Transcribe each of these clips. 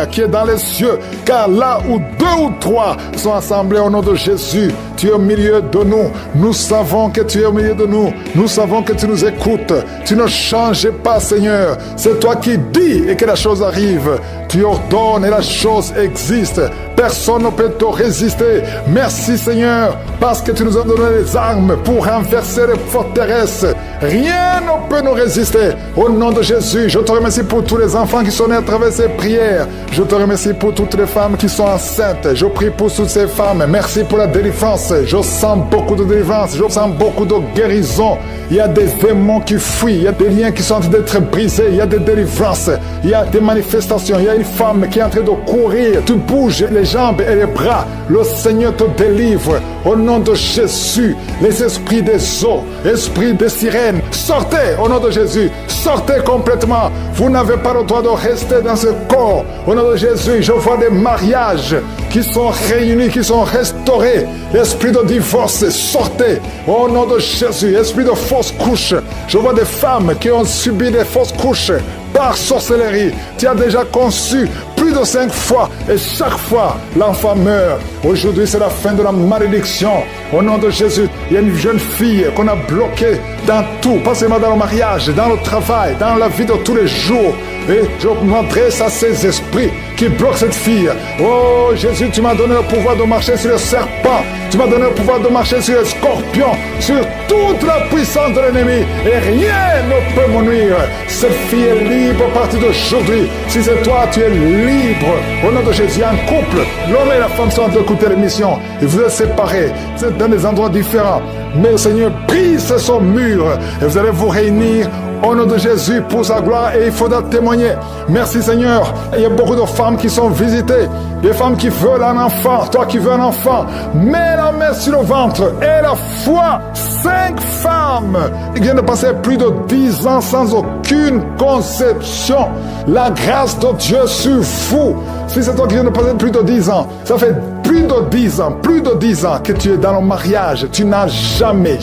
qui est dans les cieux, car là où 2 ou 3 sont assemblés au nom de Jésus, tu es au milieu de nous. Nous savons que tu es au milieu de nous. Nous savons que tu nous écoutes. Tu ne changes pas, Seigneur. C'est toi qui dis et que la chose arrive. Tu ordonnes et la chose existe. Personne ne peut te résister. Merci, Seigneur, parce que tu nous as donné les armes pour renverser les forteresses. Rien ne peut nous résister. Au nom de Jésus, je te remercie pour tous les enfants qui sont nés à travers ces prières. Je te remercie pour toutes les femmes qui sont enceintes. Je prie pour toutes ces femmes. Merci pour la délivrance. Je sens beaucoup de délivrance. Je sens beaucoup de guérison. Il y a des démons qui fuient. Il y a des liens qui sont en train d'être brisés. Il y a des délivrances. Il y a des manifestations. Il y a une femme qui est en train de courir. Tu bouges les jambes et les bras. Le Seigneur te délivre. Au nom de Jésus, les esprits des eaux, esprits des sirènes, sortez au nom de Jésus. Sortez complètement. Vous n'avez pas le droit de rester dans ce corps. Au nom de Jésus, je vois des mariages qui sont réunis, qui sont restaurés. Esprit de divorce, sortez au nom de Jésus. Esprit de fausse couche, je vois des femmes qui ont subi des fausses couches par sorcellerie. Tu as déjà conçu plus de 5 fois et chaque fois l'enfant meurt. Aujourd'hui c'est la fin de la malédiction. Au nom de Jésus, il y a une jeune fille qu'on a bloquée dans tout, pas seulement dans le mariage, dans le travail, dans la vie de tous les jours. Et je m'adresse à ces esprits qui bloquent cette fille. Oh Jésus, tu m'as donné le pouvoir de marcher sur les serpents. Tu m'as donné le pouvoir de marcher sur les scorpions, sur toute la puissance de l'ennemi. Et rien ne peut me nuire. Cette fille est libre à partir d'aujourd'hui. Si c'est toi, tu es libre. Au nom de Jésus, un couple, l'homme et la femme sont en train d'écouter l'émission. Et vous êtes séparés. Vous êtes dans des endroits différents. Mais le Seigneur brise son mur. Et vous allez vous réunir au nom de Jésus pour sa gloire, et il faudra témoigner. Merci Seigneur. Il y a beaucoup de femmes qui sont visitées, des femmes qui veulent un enfant. Toi qui veux un enfant, mets la main sur le ventre et la foi. 5 femmes qui viennent de passer plus de 10 ans sans aucune conception. La grâce de Dieu sur vous. Si c'est toi qui viens de passer plus de 10 ans, ça fait plus de 10 ans que tu es dans le mariage. Tu n'as jamais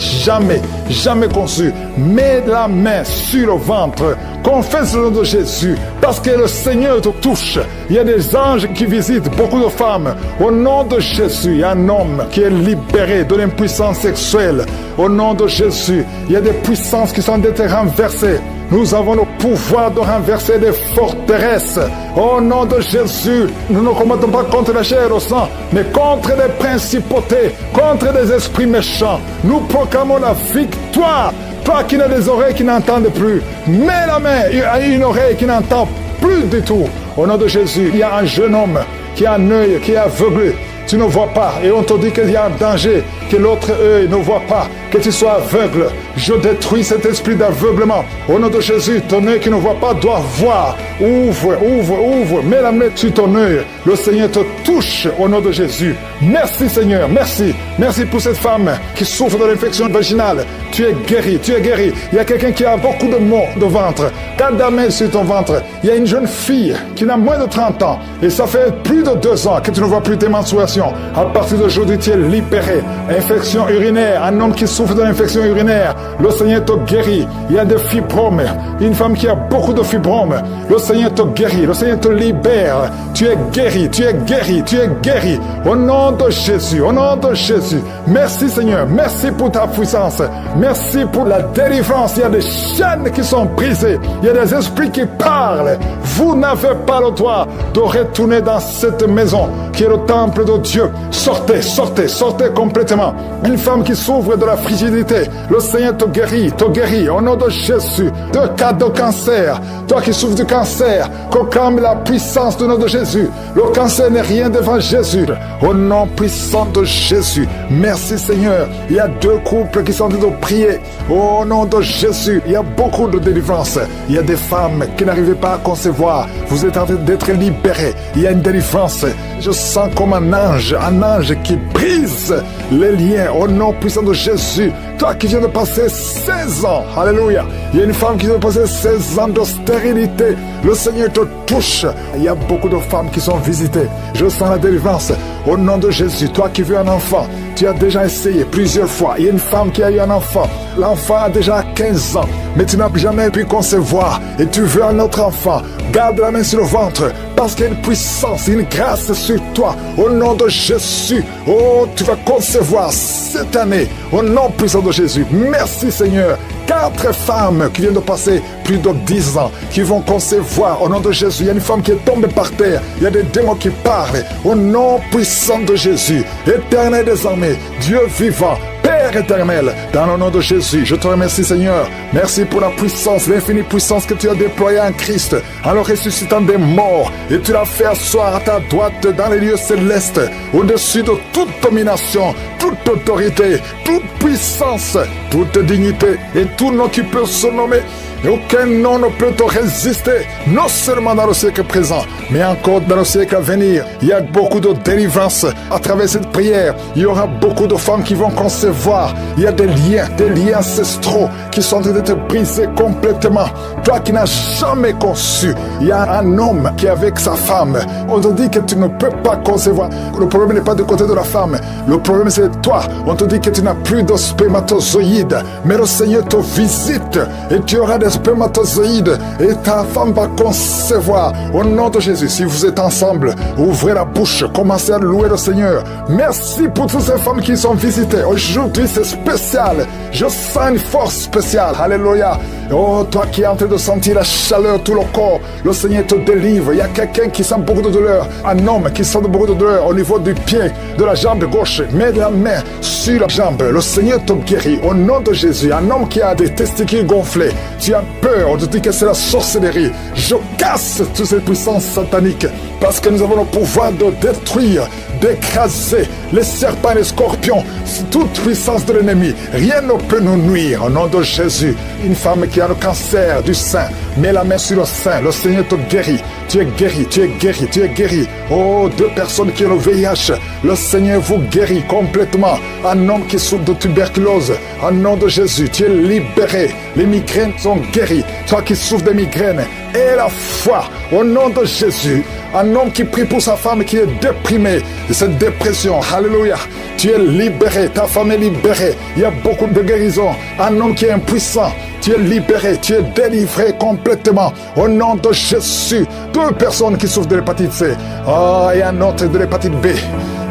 conçu. Mets la main sur le ventre. Confesse le nom de Jésus. Parce que le Seigneur te touche. Il y a des anges qui visitent beaucoup de femmes. Au nom de Jésus, il y a un homme qui est libéré de l'impuissance sexuelle. Au nom de Jésus, il y a des puissances qui sont d'être renversées. Nous avons le pouvoir de renverser des forteresses. Au nom de Jésus, nous ne combattons pas contre la chair et le sang, mais contre des principautés, contre des esprits méchants. Nous proclamons la victoire. Toi qui n'as des oreilles qui n'entendent plus, mets la main à une oreille qui n'entend plus du tout. Au nom de Jésus, il y a un jeune homme qui a un œil qui est aveuglé. Tu ne vois pas et on te dit qu'il y a un danger, que l'autre œil ne voit pas, que tu sois aveugle. Je détruis cet esprit d'aveuglement. Au nom de Jésus, ton œil qui ne voit pas doit voir. Ouvre, mets la main sur ton œil. Le Seigneur te touche au nom de Jésus. Merci Seigneur, merci pour cette femme qui souffre de l'infection vaginale. Tu es guéri. Il y a quelqu'un qui a beaucoup de maux de ventre. Garde la main sur ton ventre. Il y a une jeune fille qui a moins de 30 ans et ça fait plus de 2 ans que tu ne vois plus tes menstruations. À partir d'aujourd'hui, tu es libéré. Infection urinaire, un homme qui souffre de l'infection urinaire, le Seigneur te guérit. Il y a des fibromes, une femme qui a beaucoup de fibromes, le Seigneur te guérit, le Seigneur te libère. Tu es guéri. Au nom de Jésus, merci Seigneur, merci pour ta puissance, merci pour la délivrance. Il y a des chaînes qui sont brisées, il y a des esprits qui parlent. Vous n'avez pas le droit de retourner dans cette maison qui est le temple de Dieu. Sortez complètement. Une femme qui souffre de la frigidité, le Seigneur te guérit au nom de Jésus. De cas de cancer, toi qui souffres du cancer, proclame la puissance du nom de Jésus. Le cancer n'est rien devant Jésus. Au nom puissant de Jésus, merci Seigneur. Il y a 2 couples qui sont en train de prier au nom de Jésus. Il y a beaucoup de délivrance. Il y a des femmes qui n'arrivaient pas à concevoir. Vous êtes en train d'être libérés. Il y a une délivrance. Je sens comme un ange qui brise les liens au nom puissant de Jésus. Toi qui viens de passer 16 ans, alléluia. Il y a une femme qui vient de passer 16 ans de stérilité. Le Seigneur te touche. Il y a beaucoup de femmes qui sont visitées. Je sens la délivrance au nom de Jésus. Toi qui veux un enfant, Tu as déjà essayé plusieurs fois. Il y a une femme qui a eu un enfant. L'enfant a déjà 15 ans, mais tu n'as jamais pu concevoir. Et tu veux un autre enfant. Garde la main sur le ventre, parce qu'il y a une puissance, une grâce sur toi. Au nom de Jésus, oh, tu vas concevoir cette année. Au nom puissant de Jésus. Merci Seigneur. 4 femmes qui viennent de passer plus de 10 ans, qui vont concevoir au nom de Jésus. Il y a une femme qui est tombée par terre. Il y a des démons qui parlent. Au nom puissant de Jésus. Éternel des armées, Dieu vivant, Père éternel, dans le nom de Jésus, je te remercie Seigneur. Merci pour la puissance, l'infinie puissance que tu as déployée en Christ, en le ressuscitant des morts. Et tu l'as fait asseoir à ta droite dans les lieux célestes, au-dessus de toute domination, toute autorité, toute puissance, toute dignité et tout nom qui peut se nommer. Et aucun nom ne peut te résister, non seulement dans le siècle présent, mais encore dans le siècle à venir. Il y a beaucoup de délivrance à travers cette prière. Il y aura beaucoup de femmes qui vont concevoir. Il y a des liens ancestraux qui sont en train d'être brisés complètement. Toi qui n'as jamais conçu, il y a un homme qui est avec sa femme. On te dit que tu ne peux pas concevoir. Le problème n'est pas du côté de la femme. Le problème c'est toi. On te dit que tu n'as plus de spermatozoïdes. Mais le Seigneur te visite et tu auras des spermatozoïdes et ta femme va concevoir. Au nom de Jésus, si vous êtes ensemble, ouvrez la bouche, commencez à louer le Seigneur. Merci pour toutes ces femmes qui sont visitées. Aujourd'hui, c'est spécial. Je sens une force spéciale. Alléluia. Oh, toi qui es en train de sentir la chaleur, tout le corps, le Seigneur te délivre. Il y a quelqu'un qui sent beaucoup de douleur. Un homme qui sent beaucoup de douleur au niveau du pied, de la jambe gauche. Mets la main sur la jambe. Le Seigneur te guérit. Au nom de Jésus, un homme qui a des testicules gonflés. Tu as peur, on te dit que c'est la sorcellerie. Je casse toutes ces puissances sataniques parce que nous avons le pouvoir de détruire, d'écraser les serpents et les scorpions, toute puissance de l'ennemi. Rien ne peut nous nuire. Au nom de Jésus, une femme qui a le cancer du sein, mets la main sur le sein, le Seigneur te guérit. Tu es guéri, tu es guéri, tu es guéri. Oh, 2 personnes qui ont le VIH, le Seigneur vous guérit complètement. Un homme qui souffre de tuberculose, au nom de Jésus, tu es libéré. Les migraines sont guéries. Toi qui souffres de migraines, aie la foi, au nom de Jésus. Un homme qui prie pour sa femme qui est déprimée de cette dépression. Alléluia. Tu es libéré. Ta femme est libérée. Il y a beaucoup de guérison. Un homme qui est impuissant. Tu es libéré. Tu es délivré complètement. Au nom de Jésus. 2 personnes qui souffrent de l'hépatite C. Et un autre de l'hépatite B.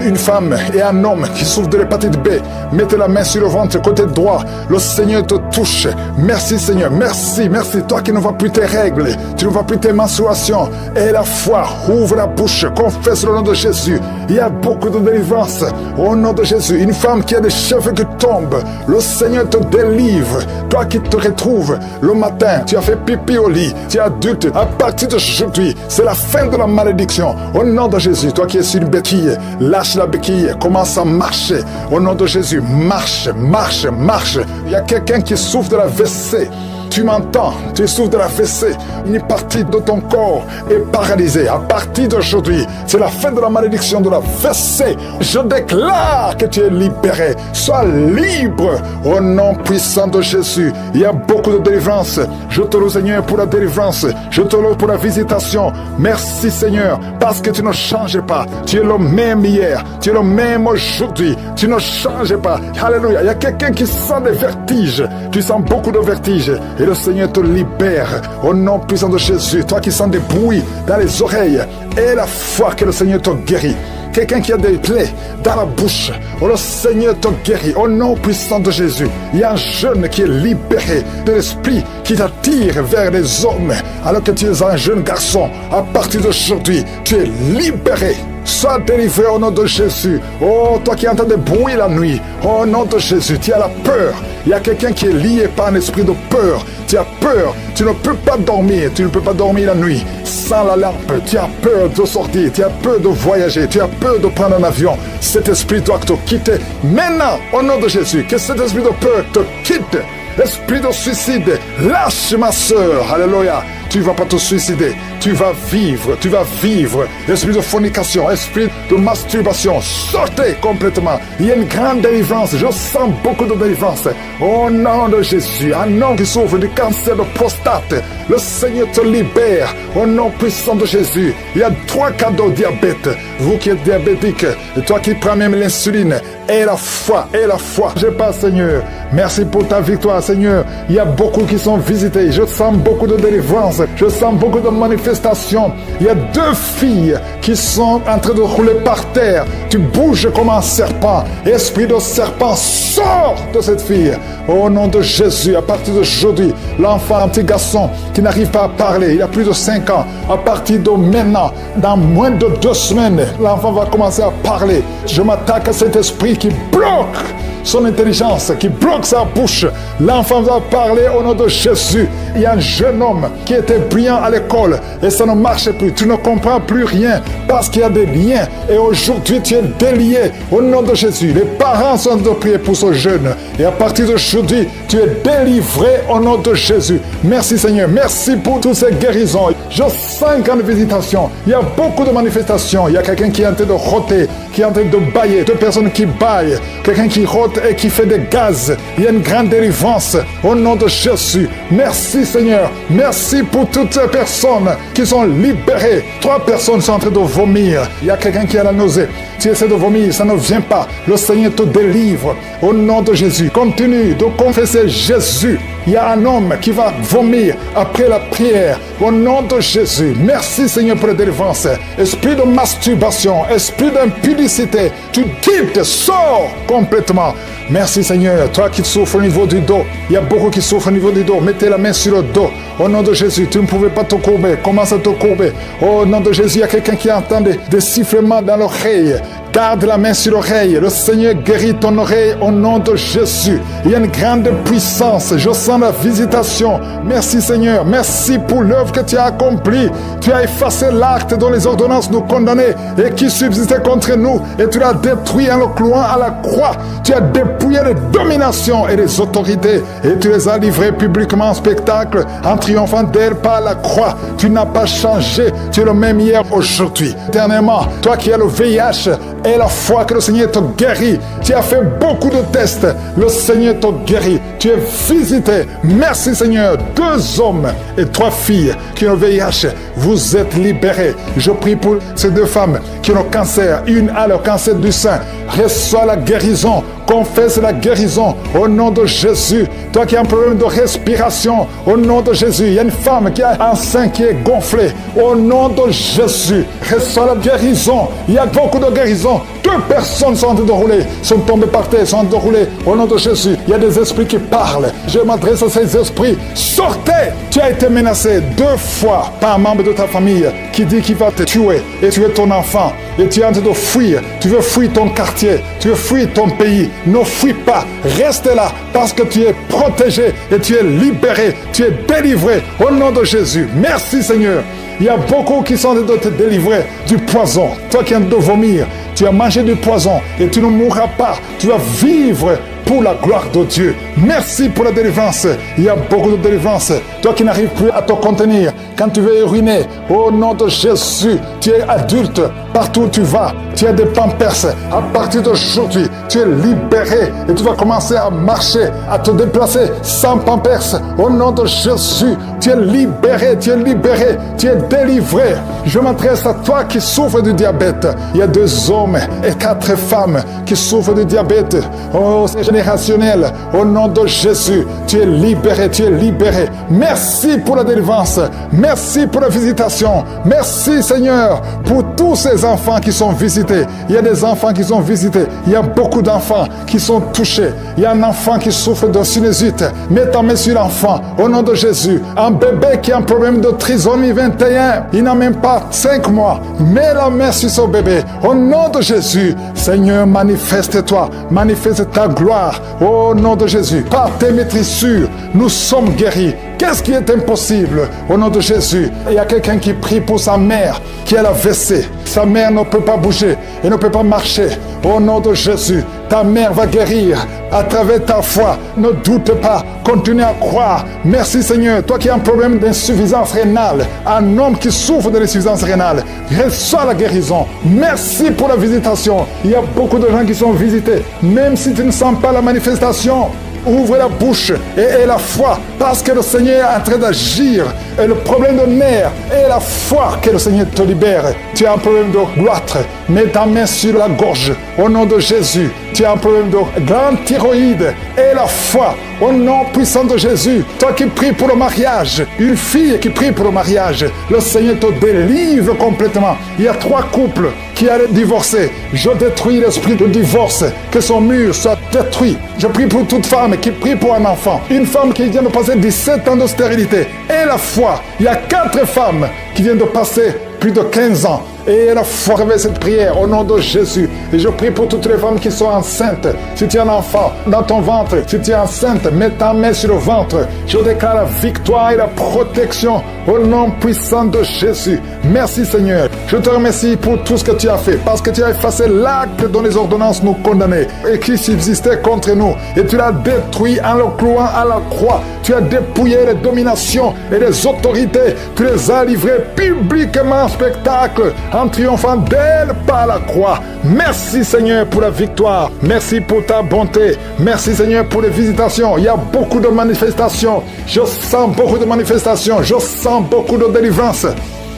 Une femme et un homme qui souffrent de l'hépatite B. Mettez la main sur le ventre, côté droit. Le Seigneur te touche. Merci Seigneur. Merci, merci. Toi qui ne vois plus tes règles, tu ne vois plus tes menstruations. Et la foi, ouvre la bouche, confesse le nom de Jésus. Il y a beaucoup de délivrance. Au nom de Jésus, une femme qui a des cheveux qui tombent. Le Seigneur te délivre. Toi qui te retrouves le matin, tu as fait pipi au lit. Tu es adulte. À partir d'aujourd'hui, c'est la fin de la malédiction. Au nom de Jésus, toi qui es sur une béquille, lâche la béquille, commence à marcher. Au nom de Jésus, marche, marche, marche. Il y a quelqu'un qui souffre de la WC. Tu m'entends, tu souffres de la fessée. Une partie de ton corps est paralysée. À partir d'aujourd'hui, c'est la fin de la malédiction de la fessée. Je déclare que tu es libéré. Sois libre au nom puissant de Jésus. Il y a beaucoup de délivrance. Je te loue Seigneur pour la délivrance. Je te loue pour la visitation. Merci Seigneur parce que tu ne changes pas. Tu es le même hier. Tu es le même aujourd'hui. Tu ne changes pas. Alléluia. Il y a quelqu'un qui sent des vertiges. Tu sens beaucoup de vertiges. Et le Seigneur te libère au nom puissant de Jésus. Toi qui sens des bruits dans les oreilles, et la foi que le Seigneur te guérit. Quelqu'un qui a des plaies dans la bouche, oh, le Seigneur te guérit au nom puissant de Jésus. Il y a un jeune qui est libéré de l'esprit qui t'attire vers les hommes alors que tu es un jeune garçon. À partir d'aujourd'hui, tu es libéré. Sois délivré au nom de Jésus. Oh, toi qui entends des bruits la nuit, au nom de Jésus, tu as la peur. Il y a quelqu'un qui est lié par un esprit de peur. Tu as peur, tu ne peux pas dormir. Tu ne peux pas dormir la nuit sans la lampe. Tu as peur de sortir, tu as peur de voyager, tu as peur de prendre un avion. Cet esprit doit te quitter maintenant, au nom de Jésus. Que cet esprit de peur te quitte. Esprit de suicide, lâche ma soeur. Alléluia. Tu ne vas pas te suicider. Tu vas vivre. Tu vas vivre. Esprit de fornication, esprit de masturbation, sortez complètement. Il y a une grande délivrance. Je sens beaucoup de délivrance. Au nom de Jésus, un homme qui souffre du cancer de prostate, le Seigneur te libère. Au nom puissant de Jésus, il y a 3 cas de diabète. Vous qui êtes diabétique, et toi qui prends même l'insuline, et la foi, et la foi. Je passe, Seigneur. Merci pour ta victoire, Seigneur. Il y a beaucoup qui sont visités. Je sens beaucoup de délivrance. Je sens beaucoup de manifestations. Il y a 2 filles qui sont en train de rouler par terre. Tu bouges comme un serpent. Esprit de serpent, sors de cette fille. Au nom de Jésus, à partir d'aujourd'hui, l'enfant, un petit garçon qui n'arrive pas à parler, il a plus de 5 ans. À partir de maintenant, dans moins de 2 semaines, l'enfant va commencer à parler. Je m'attaque à cet esprit qui bloque son intelligence, qui bloque sa bouche. L'enfant va parler au nom de Jésus. Il y a un jeune homme qui était brillant à l'école et ça ne marche plus. Tu ne comprends plus rien parce qu'il y a des liens. Et aujourd'hui, tu es délié au nom de Jésus. Les parents sont de prier pour ce jeune. Et à partir d'aujourd'hui, tu es délivré au nom de Jésus. Merci Seigneur. Merci pour toutes ces guérisons. Je sens une grande visitation. Il y a beaucoup de manifestations. Il y a quelqu'un qui est en train de rôter, qui est en train de bailler. 2 personnes qui baillent. Quelqu'un qui rôte et qui fait des gaz. Il y a une grande délivrance au nom de Jésus. Merci Seigneur. Merci pour toutes ces personnes qui sont libérées. 3 personnes sont en train de vomir. Il y a quelqu'un qui a la nausée. Tu essaies de vomir, ça ne vient pas. Le Seigneur te délivre au nom de Jésus. Continue de confesser Jésus. Il y a un homme qui va vomir après la prière au nom de Jésus. Merci Seigneur pour la délivrance. Esprit de masturbation, esprit d'impudicité, tu quittes, sors complètement. Merci Seigneur. Toi qui souffres au niveau du dos, il y a beaucoup qui souffrent au niveau du dos. Mettez la main sur le dos. Au nom de Jésus, tu ne pouvais pas te courber. Commence à te courber. Au nom de Jésus, il y a quelqu'un qui entend des sifflements dans l'oreille. Garde la main sur l'oreille. Le Seigneur guérit ton oreille au nom de Jésus. Il y a une grande puissance. Je sens la visitation. Merci Seigneur. Merci pour l'œuvre que tu as accomplie. Tu as effacé l'acte dont les ordonnances nous condamnaient et qui subsistait contre nous. Et tu l'as détruit en le clouant à la croix. Tu as dépouillé les dominations et les autorités. Et tu les as livrées publiquement en spectacle en triomphant d'elles par la croix. Tu n'as pas changé. Tu es le même hier, aujourd'hui. Éternellement, toi qui as le VIH, et la foi que le Seigneur te guérit. Tu as fait beaucoup de tests. Le Seigneur te guérit. Tu es visité. Merci Seigneur. 2 hommes et 3 filles qui ont le VIH. Vous êtes libérés. Je prie pour ces 2 femmes qui ont le cancer. Une a le cancer du sein. Reçois la guérison. Confesse la guérison au nom de Jésus. Toi qui as un problème de respiration, au nom de Jésus. Il y a une femme qui a un sein qui est gonflé. Au nom de Jésus. Reçois la guérison. Il y a beaucoup de guérisons. 2 personnes sont en train de rouler, sont tombées par terre, sont en train de rouler. Au nom de Jésus, il y a des esprits qui parlent. Je m'adresse à ces esprits. Sortez! Tu as été menacé 2 fois par un membre de ta famille qui dit qu'il va te tuer et tuer ton enfant. Et tu es en train de fuir. Tu veux fuir ton quartier. Tu veux fuir ton pays. Ne fuis pas. Reste là parce que tu es protégé et tu es libéré. Tu es délivré au nom de Jésus. Merci Seigneur. Il y a beaucoup qui sont en train de te délivrer du poison. Toi qui es en train de vomir, tu as mangé du poison et tu ne mourras pas. Tu vas vivre pour la gloire de Dieu. Merci pour la délivrance. Il y a beaucoup de délivrance. Toi qui n'arrives plus à te contenir, quand tu veux uriner, au nom de Jésus, tu es adulte. Partout où tu vas, tu as des pampers. À partir d'aujourd'hui, tu es libéré et tu vas commencer à marcher, à te déplacer sans pampers. Au nom de Jésus, tu es libéré, tu es libéré, tu es délivré. Je m'adresse à toi qui souffres du diabète. Il y a 2 hommes et 4 femmes qui souffrent du diabète. Oh, c'est générationnel. Au nom de Jésus, tu es libéré, tu es libéré. Merci pour la délivrance. Merci pour la visitation. Merci Seigneur pour tous ces enfants qui sont visités. Il y a des enfants qui sont visités. Il y a beaucoup d'enfants qui sont touchés. Il y a un enfant qui souffre de sinusite. Mets ta main sur l'enfant. Au nom de Jésus. Un bébé qui a un problème de trisomie 21. Il n'a même pas 5 mois. Mets la main sur ce bébé. Au nom de Jésus. Seigneur, manifeste-toi. Manifeste ta gloire. Au nom de Jésus. Par tes maîtrissures, nous sommes guéris. Qu'est-ce qui est impossible? Au nom de Jésus. Il y a quelqu'un qui prie pour sa mère qui a la WC. Sa mère ne peut pas bouger et ne peut pas marcher. Au nom de Jésus, ta mère va guérir à travers ta foi. Ne doute pas, continue à croire. Merci Seigneur, toi qui as un problème d'insuffisance rénale, un homme qui souffre de l'insuffisance rénale, reçois la guérison. Merci pour la visitation. Il y a beaucoup de gens qui sont visités, même si tu ne sens pas la manifestation. Ouvre la bouche et aie la foi, parce que le Seigneur est en train d'agir. Et le problème de nerfs, aie la foi que le Seigneur te libère. Tu as un problème de goitre, mets ta main sur la gorge au nom de Jésus. Tu as un problème de grande thyroïde, aie la foi au nom puissant de Jésus. Toi qui pries pour le mariage, une fille qui prie pour le mariage, le Seigneur te délivre complètement. Il y a 3 couples qui allaient divorcer. Je détruis l'esprit de divorce, que son mur soit détruit. Je prie pour toute femme qui prie pour un enfant. Une femme qui vient de passer 17 ans de stérilité. Et la foi. Il y a 4 femmes qui viennent de passer plus de 15 ans. Et la foi avec cette prière au nom de Jésus. Et je prie pour toutes les femmes qui sont enceintes. Si tu as un enfant dans ton ventre, si tu es enceinte, mets ta main sur le ventre. Je déclare la victoire et la protection au nom puissant de Jésus. Merci Seigneur. Je te remercie pour tout ce que tu as fait, parce que tu as effacé l'acte dont les ordonnances nous condamnaient et qui subsistait contre nous. Et tu l'as détruit en le clouant à la croix. Tu as dépouillé les dominations et les autorités. Tu les as livrées publiquement en spectacle, en triomphant d'elle par la croix. Merci Seigneur pour la victoire. Merci pour ta bonté. Merci Seigneur pour les visitations. Il y a beaucoup de manifestations. Je sens beaucoup de manifestations. Je sens beaucoup de délivrance.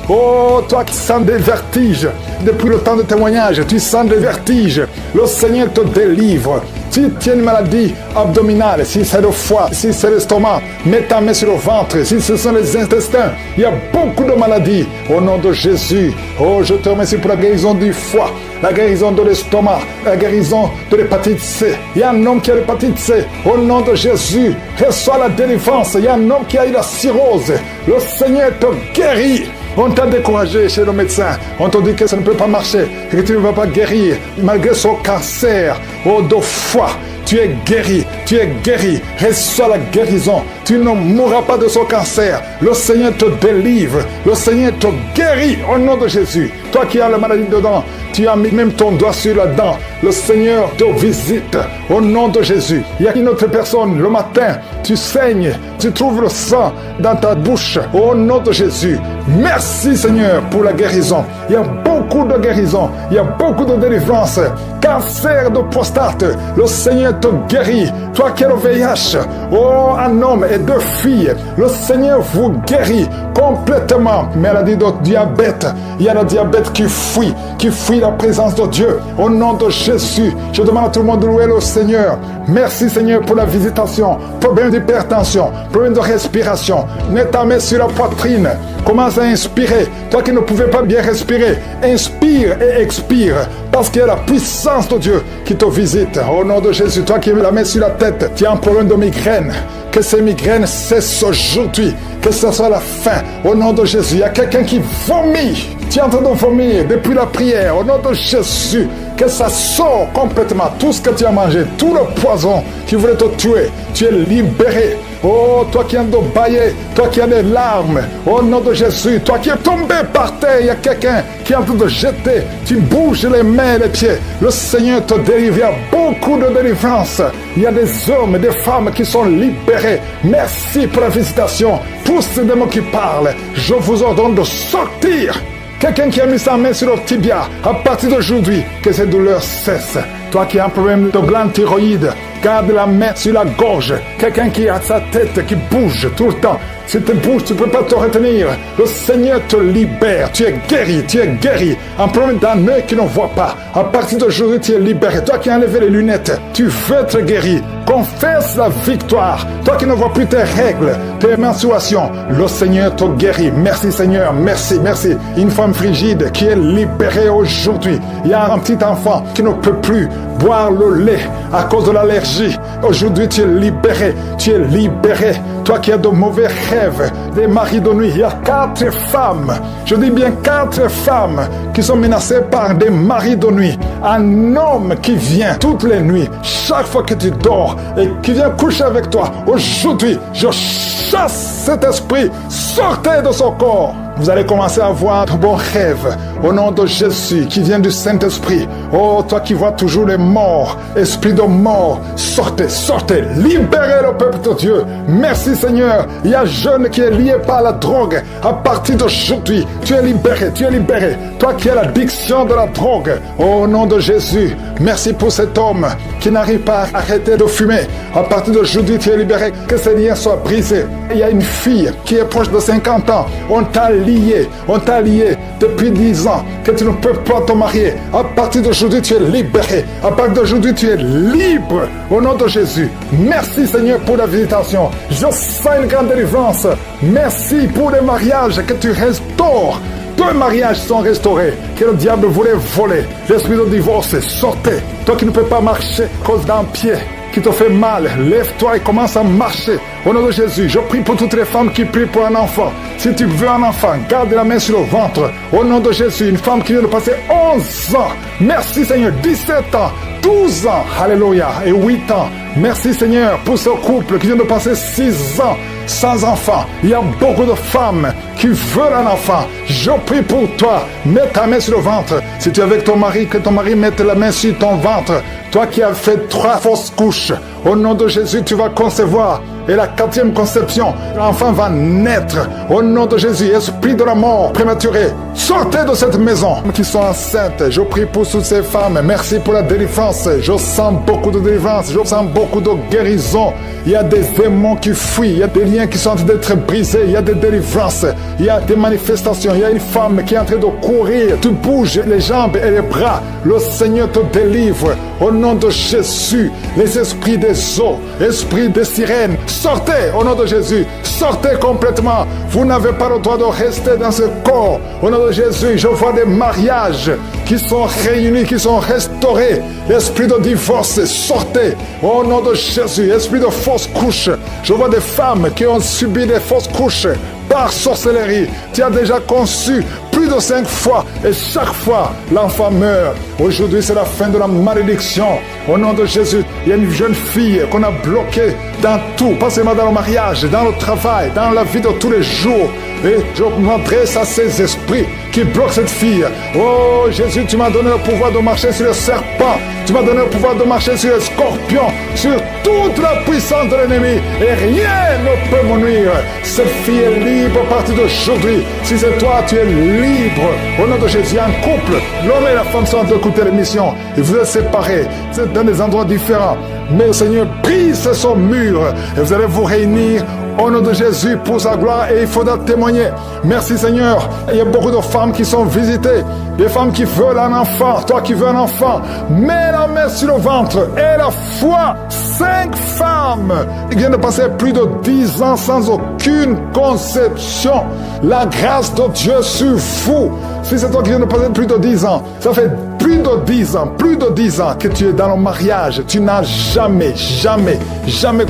Oh, toi qui sens des vertiges, depuis le temps de témoignage, tu sens des vertiges. Le Seigneur te délivre. Si tu as une maladie abdominale, si c'est le foie, si c'est l'estomac, mets ta main sur le ventre. Si ce sont les intestins, il y a beaucoup de maladies. Au nom de Jésus, oh, je te remercie pour la guérison du foie, la guérison de l'estomac, la guérison de l'hépatite C. Il y a un homme qui a l'hépatite C. Au nom de Jésus, reçois la délivrance. Il y a un homme qui a eu la cirrhose. Le Seigneur te guérit. On t'a découragé chez le médecin. On t'a dit que ça ne peut pas marcher, que tu ne vas pas guérir. Malgré son cancer, oh, de foi, tu es guéri. Tu es guéri. Reçois la guérison. Tu ne mourras pas de son cancer. Le Seigneur te délivre. Le Seigneur te guérit au nom de Jésus. Toi qui as la maladie dedans, tu as mis même ton doigt sur la dent. Le Seigneur te visite au nom de Jésus. Il y a une autre personne, le matin, tu saignes, tu trouves le sang dans ta bouche au nom de Jésus. Merci Seigneur pour la guérison. Il y a beaucoup de guérison. Il y a beaucoup de délivrance. Cancer de prostate, le Seigneur te guérit. Toi qui as le VIH, oh, un homme et 2 filles, le Seigneur vous guérit complètement. Maladie de diabète, il y a le diabète qui fuit la présence de Dieu. Au nom de Jésus, je demande à tout le monde de louer le Seigneur. Merci Seigneur pour la visitation. Problème d'hypertension, problème de respiration, mets ta main sur la poitrine. Commence à inspirer. Toi qui ne pouvais pas bien respirer, inspire et expire, parce qu'il y a la puissance de Dieu qui te visite. Au nom de Jésus, toi qui as la main sur la tête, tu as un problème de migraine. Que ces migraines cessent aujourd'hui. Que ce soit la fin. Au nom de Jésus, il y a quelqu'un qui vomit. Tu es en train de vomir depuis la prière. Au nom de Jésus, que ça sort complètement. Tout ce que tu as mangé, tout le poison qui voulait te tuer, tu es libéré. Oh, toi qui as de bailler, toi qui as des larmes, au nom de Jésus, toi qui es tombé par terre, il y a quelqu'un qui est en train de jeter, tu bouges les mains et les pieds. Le Seigneur te délivre, il y a beaucoup de délivrance. Il y a des hommes et des femmes qui sont libérés. Merci pour la visitation. Tous ces démons qui parlent, je vous ordonne de sortir. Quelqu'un qui a mis sa main sur le tibia, à partir d'aujourd'hui, que ces douleurs cessent. Toi qui as un problème de glande thyroïde, garde la main sur la gorge. Quelqu'un qui a sa tête qui bouge tout le temps. Si tu bouges, tu ne peux pas te retenir. Le Seigneur te libère. Tu es guéri, tu es guéri. Un problème d'un œil qui ne voit pas. À partir d'aujourd'hui, tu es libéré. Toi qui as enlevé les lunettes, tu veux être guéri. Confesse la victoire. Toi qui ne vois plus tes règles, tes menstruations, le Seigneur te guérit. Merci Seigneur, merci, merci. Une femme frigide qui est libérée aujourd'hui. Il y a un petit enfant qui ne peut plus boire le lait à cause de l'allergie. Aujourd'hui, tu es libéré, tu es libéré. toi qui as de mauvais rêves, des maris de nuit. Il y a 4 femmes, je dis bien 4 femmes qui sont menacées par des maris de nuit. Un homme qui vient toutes les nuits, chaque fois que tu dors, et qui vient coucher avec toi. Aujourd'hui, je chasse cet esprit, sortez de son corps. Vous allez commencer à voir de bons rêves au nom de Jésus qui vient du Saint-Esprit. Oh, toi qui vois toujours les morts, esprit de mort, sortez, sortez, libérez le peuple de Dieu. Merci Seigneur. Il y a un jeune qui est lié par la drogue. À partir d'aujourd'hui, tu es libéré, tu es libéré. Toi qui as l'addiction de la drogue, au nom de Jésus, merci pour cet homme qui n'arrive pas à arrêter de fumer. À partir d'aujourd'hui, tu es libéré. Que ces liens soient brisés. Il y a une fille qui est proche de 50 ans. On t'a lié depuis 10 ans, que tu ne peux pas te marier. À partir d'aujourd'hui, tu es libéré. À partir d'aujourd'hui, tu es libre. Au nom de Jésus. Merci Seigneur pour la visitation. Je sens une grande délivrance. Merci pour les mariages que tu restaures. 2 mariages sont restaurés que le diable voulait voler. L'esprit de divorce, sortez. Toi qui ne peux pas marcher à cause d'un pied qui te fait mal, lève-toi et commence à marcher. Au nom de Jésus, je prie pour toutes les femmes qui prient pour un enfant. Si tu veux un enfant, garde la main sur le ventre. Au nom de Jésus, une femme qui vient de passer 11 ans. Merci Seigneur, 17 ans, 12 ans, alléluia, et 8 ans. Merci Seigneur pour ce couple qui vient de passer 6 ans sans enfant. Il y a beaucoup de femmes qui veulent un enfant. Je prie pour toi. Mets ta main sur le ventre. Si tu es avec ton mari, que ton mari mette la main sur ton ventre. Toi qui as fait 3 fausses couches, au nom de Jésus, tu vas concevoir. Et la 4e conception, l'enfant va naître. Au nom de Jésus, esprit de la mort prématuré, sortez de cette maison. Qui sont enceintes, je prie pour toutes ces femmes. Merci pour la délivrance. Je sens beaucoup de délivrance. Je sens beaucoup de guérison. Il y a des démons qui fuient. Il y a des liens qui sont en train d'être brisés. Il y a des délivrances. Il y a des manifestations. Il y a une femme qui est en train de courir. Tu bouges les jambes et les bras. Le Seigneur te délivre. Au nom de Jésus, les esprits des eaux, esprits des sirènes, sortez au nom de Jésus. Sortez complètement. Vous n'avez pas le droit de rester dans ce corps. Au nom de Jésus, je vois des mariages qui sont réunis, qui sont restaurés. L'esprit de divorce, sortez. Au nom de Jésus, esprit de fausse couche. Je vois des femmes qui ont subi des fausses couches par sorcellerie. Tu as déjà conçu plus de 5 fois et chaque fois l'enfant meurt. Aujourd'hui c'est la fin de la malédiction. Au nom de Jésus, il y a une jeune fille qu'on a bloquée dans tout, pas seulement dans le mariage, dans le travail, dans la vie de tous les jours. Et je m'adresse à ces esprits qui bloquent cette fille. Oh Jésus, tu m'as donné le pouvoir de marcher sur les serpents. Tu m'as donné le pouvoir de marcher sur les scorpions, sur toute la puissance de l'ennemi. Et rien ne peut me nuire. Cette fille est libre à partir d'aujourd'hui. Si c'est toi, tu es libre. Au nom de Jésus, un couple, l'homme et la femme sont en train d'écouter l'émission. Et vous êtes séparés. Vous êtes dans des endroits différents. Mais le Seigneur brise son mur. Et vous allez vous réunir au nom de Jésus pour sa gloire et il faudra témoigner. Merci Seigneur. Il y a beaucoup de femmes qui sont visitées. Des femmes qui veulent un enfant. Toi qui veux un enfant, mets la main sur le ventre. Et la foi, 5 femmes qui viennent de passer plus de 10 ans sans aucune conception. La grâce de Dieu sur vous. Si c'est toi qui viens de passer plus de 10 ans, ça fait plus de 10 ans que tu es dans le mariage. Tu n'as jamais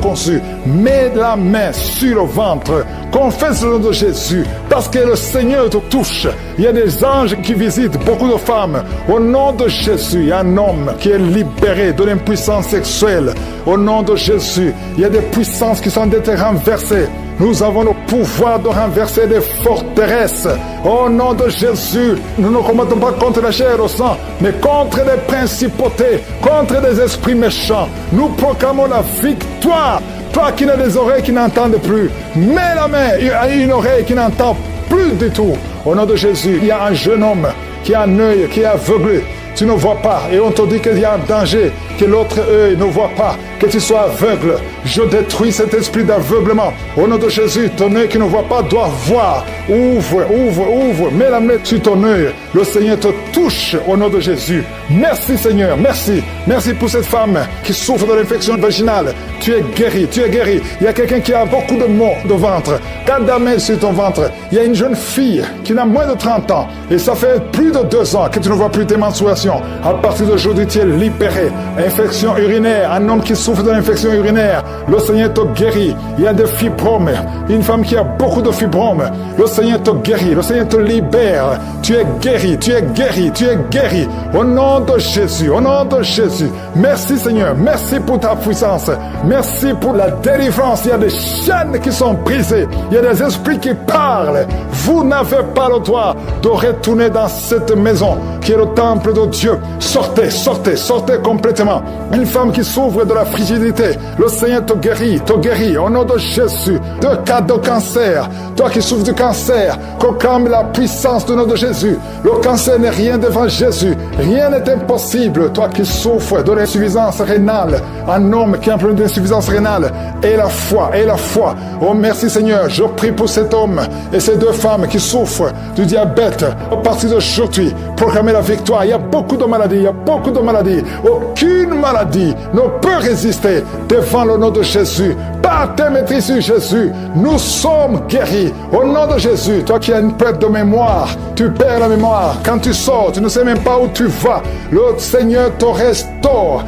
conçu. Mets la main sur le ventre. Confesse le nom de Jésus. Parce que le Seigneur te touche. Il y a des anges qui visitent beaucoup de femmes. Au nom de Jésus, il y a un homme qui est libéré de l'impuissance sexuelle. Au nom de Jésus, il y a des puissances qui sont d'être renversées. Nous avons le pouvoir de renverser des forteresses. Au nom de Jésus, nous ne combattons pas contre la chair et le sang, mais contre des principautés, contre des esprits méchants. Nous proclamons la victoire. Toi qui n'as des oreilles qui n'entendent plus, mets la main à une oreille qui n'entend plus du tout. Au nom de Jésus, il y a un jeune homme qui a un œil qui est aveuglé. Tu ne vois pas et on te dit qu'il y a un danger, que l'autre œil ne voit pas, que tu sois aveugle. Je détruis cet esprit d'aveuglement. Au nom de Jésus, ton œil qui ne voit pas doit voir. Ouvre, mets la main sur ton œil. Le Seigneur te touche au nom de Jésus. Merci Seigneur, merci. Merci pour cette femme qui souffre de l'infection vaginale. Tu es guéri. Il y a quelqu'un qui a beaucoup de maux de ventre. Garde la main sur ton ventre. Il y a une jeune fille qui n'a moins de 30 ans. Et ça fait plus de 2 ans que tu ne vois plus tes menstruations. À partir d'aujourd'hui, tu es libéré. infection urinaire, un homme qui souffre de l'infection urinaire, le Seigneur te guérit. Il y a des fibromes, une femme qui a beaucoup de fibromes, le Seigneur te guérit, le Seigneur te libère. Tu es guéri, tu es guéri, tu es guéri. Au nom de Jésus, au nom de Jésus. Merci Seigneur, merci pour ta puissance. Merci pour la délivrance. Il y a des chaînes qui sont brisées. Il y a des esprits qui parlent. Vous n'avez pas le droit de retourner dans cette maison qui est le temple de Dieu. Sortez, sortez, sortez complètement. Une femme qui souffre de la frigidité, le Seigneur te guérit au nom de Jésus. De cas de cancer, toi qui souffres du cancer, proclame la puissance du nom de Jésus. Le cancer n'est rien devant Jésus. Rien n'est impossible. Toi qui souffres de l'insuffisance rénale, un homme qui a un problème d'insuffisance rénale, et la foi, et la foi. Oh merci Seigneur, je prie pour cet homme et ces deux femmes qui souffrent du diabète. À partir d'aujourd'hui, proclamez la victoire. Il y a beaucoup de maladies, il y a beaucoup de maladies. Aucune maladie ne peut résister devant le nom de Jésus. Par tes maîtrises, Jésus, nous sommes guéris. Au nom de Jésus, toi qui as une perte de mémoire, tu perds la mémoire. Quand tu sors, tu ne sais même pas où tu vas. Le Seigneur te restaure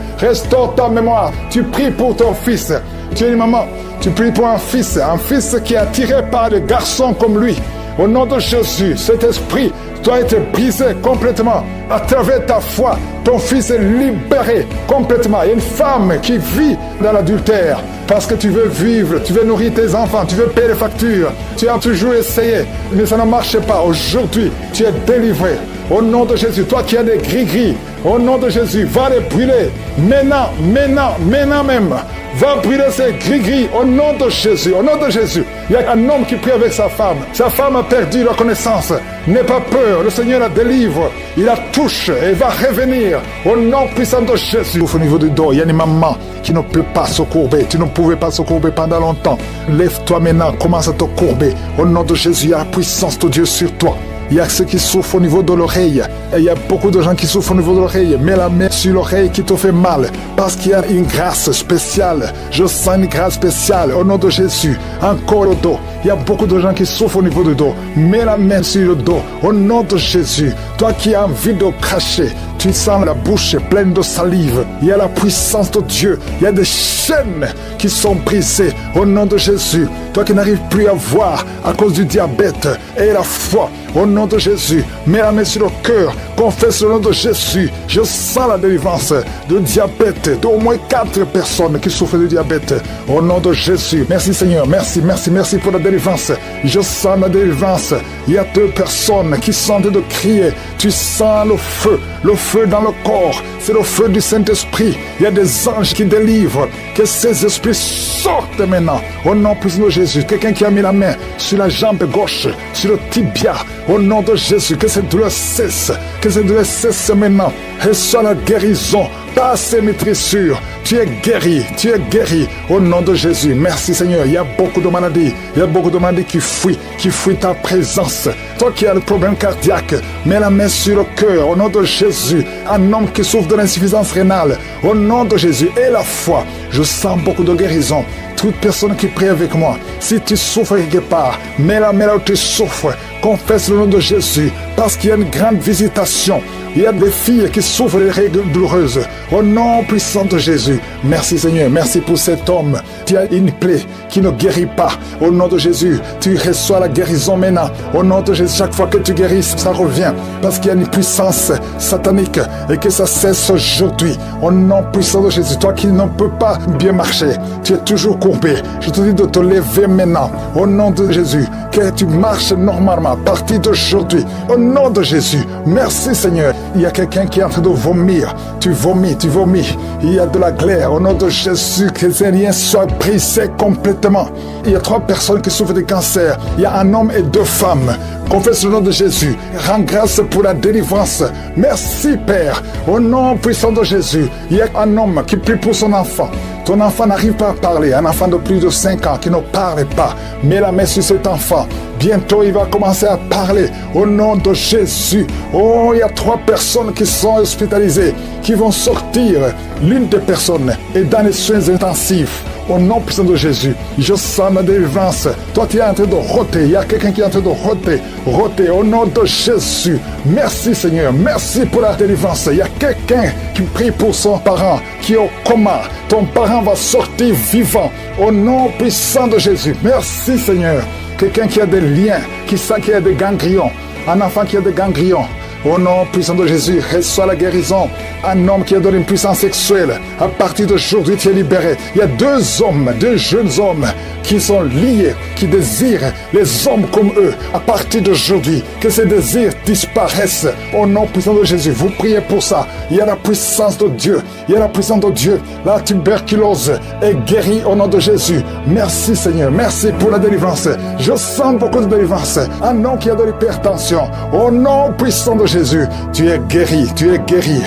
ta mémoire. Tu pries pour ton fils. Tu es une maman, tu pries pour un fils qui est attiré par des garçons comme lui. Au nom de Jésus, cet esprit doit être brisé complètement. À travers ta foi, ton fils est libéré complètement. Il y a une femme qui vit dans l'adultère parce que tu veux vivre, tu veux nourrir tes enfants, tu veux payer les factures. Tu as toujours essayé, mais ça ne marche pas. Aujourd'hui, tu es délivré. Au nom de Jésus, toi qui as des gris-gris, au nom de Jésus, va les brûler. Maintenant même. Va brûler ces gris-gris au nom de Jésus, au nom de Jésus. Il y a un homme qui prie avec sa femme. Sa femme a perdu la connaissance. N'aie pas peur, le Seigneur la délivre. Il la touche et va revenir au nom puissant de Jésus. Au niveau du dos, il y a une maman qui ne peut pas se courber. Tu ne pouvais pas se courber pendant longtemps. Lève-toi maintenant, commence à te courber. Au nom de Jésus, il y a la puissance de Dieu sur toi. Il y a ceux qui souffrent au niveau de l'oreille. Et il y a beaucoup de gens qui souffrent au niveau de l'oreille. Mets la main sur l'oreille qui te fait mal. Parce qu'il y a une grâce spéciale. Je sens une grâce spéciale au nom de Jésus. Encore le dos. Il y a beaucoup de gens qui souffrent au niveau du dos. Mets la main sur le dos. Au nom de Jésus. Toi qui as envie de cracher. Tu sens la bouche pleine de salive. Il y a la puissance de Dieu. Il y a des chaînes qui sont brisées au nom de Jésus. Toi qui n'arrives plus à voir à cause du diabète et la foi. Au nom de Jésus, mets la main sur le cœur, confesse le nom de Jésus. Je sens la délivrance de diabète, d'au moins 4 personnes qui souffrent de diabète. Au nom de Jésus, merci Seigneur, merci pour la délivrance. Je sens la délivrance. Il y a 2 personnes qui sentent de crier. Tu sens le feu dans le corps. C'est le feu du Saint-Esprit. Il y a des anges qui délivrent. Que ces esprits sortent maintenant. Au nom puissant de Jésus, quelqu'un qui a mis la main sur la jambe gauche, sur le tibia. Au nom de Jésus, que cette douleur cesse. Que cette douleur cesse maintenant. Reçois la guérison par ces maîtrissures. Tu es guéri au nom de Jésus. Merci Seigneur. Il y a beaucoup de maladies. Il y a beaucoup de maladies qui fuient ta présence. Toi qui as le problème cardiaque, mets la main sur le cœur au nom de Jésus. Un homme qui souffre de l'insuffisance rénale, au nom de Jésus. Et la foi, je sens beaucoup de guérison. Toute personne qui prie avec moi, si tu souffres quelque part, mets la main là où tu souffres. Confesse le nom de Jésus, parce qu'il y a une grande visitation. Il y a des filles qui souffrent des règles douloureuses. Au nom puissant de Jésus. Merci Seigneur, merci pour cet homme. Tu as une plaie qui ne guérit pas. Au nom de Jésus, tu reçois la guérison maintenant. Au nom de Jésus, chaque fois que tu guéris, ça revient. Parce qu'il y a une puissance satanique et que ça cesse aujourd'hui. Au nom puissant de Jésus, toi qui ne peux pas bien marcher, tu es toujours courbé. Je te dis de te lever maintenant. Au nom de Jésus, que tu marches normalement à partir d'aujourd'hui. Au nom de Jésus, merci Seigneur. Il y a quelqu'un qui est en train de vomir. Tu vomis. Il y a de la glaire. Au nom de Jésus, que ces liens soient brisés complètement. Il y a 3 personnes qui souffrent de cancer. Il y a un homme et 2 femmes. Confesse le nom de Jésus. Rends grâce pour la délivrance. Merci Père. Au nom puissant de Jésus, il y a un homme qui prie pour son enfant. Ton enfant n'arrive pas à parler. Un enfant de plus de 5 ans qui ne parle pas. Mets la main sur cet enfant. Bientôt, il va commencer à parler au nom de Jésus. Oh, il y a 3 personnes qui sont hospitalisées, qui vont sortir. L'une des personnes est dans les soins intensifs. Au nom puissant de Jésus, je sens la délivrance. Toi, tu es en train de roter. Il y a quelqu'un qui est en train de roter. Au nom de Jésus. Merci Seigneur. Merci pour la délivrance. Il y a quelqu'un qui prie pour son parent qui est au coma. Ton parent va sortir vivant. Au nom puissant de Jésus. Merci Seigneur. Quelqu'un qui a des liens, qui sent qu'il y a des ganglions. Un enfant qui a des ganglions. Au nom puissant de Jésus, reçois la guérison. Un homme qui a donné une puissance sexuelle. À partir d'aujourd'hui, tu es libéré. Il y a deux jeunes hommes qui sont liés, qui désirent les hommes comme eux. À partir d'aujourd'hui, que ces désirs disparaissent. Au nom puissant de Jésus, vous priez pour ça. Il y a la puissance de Dieu. Il y a la puissance de Dieu. La tuberculose est guérie au nom de Jésus. Merci Seigneur. Merci pour la délivrance. Je sens beaucoup de délivrance. Un homme qui a de l'hypertension. Au nom puissant de Jésus, tu es guéri.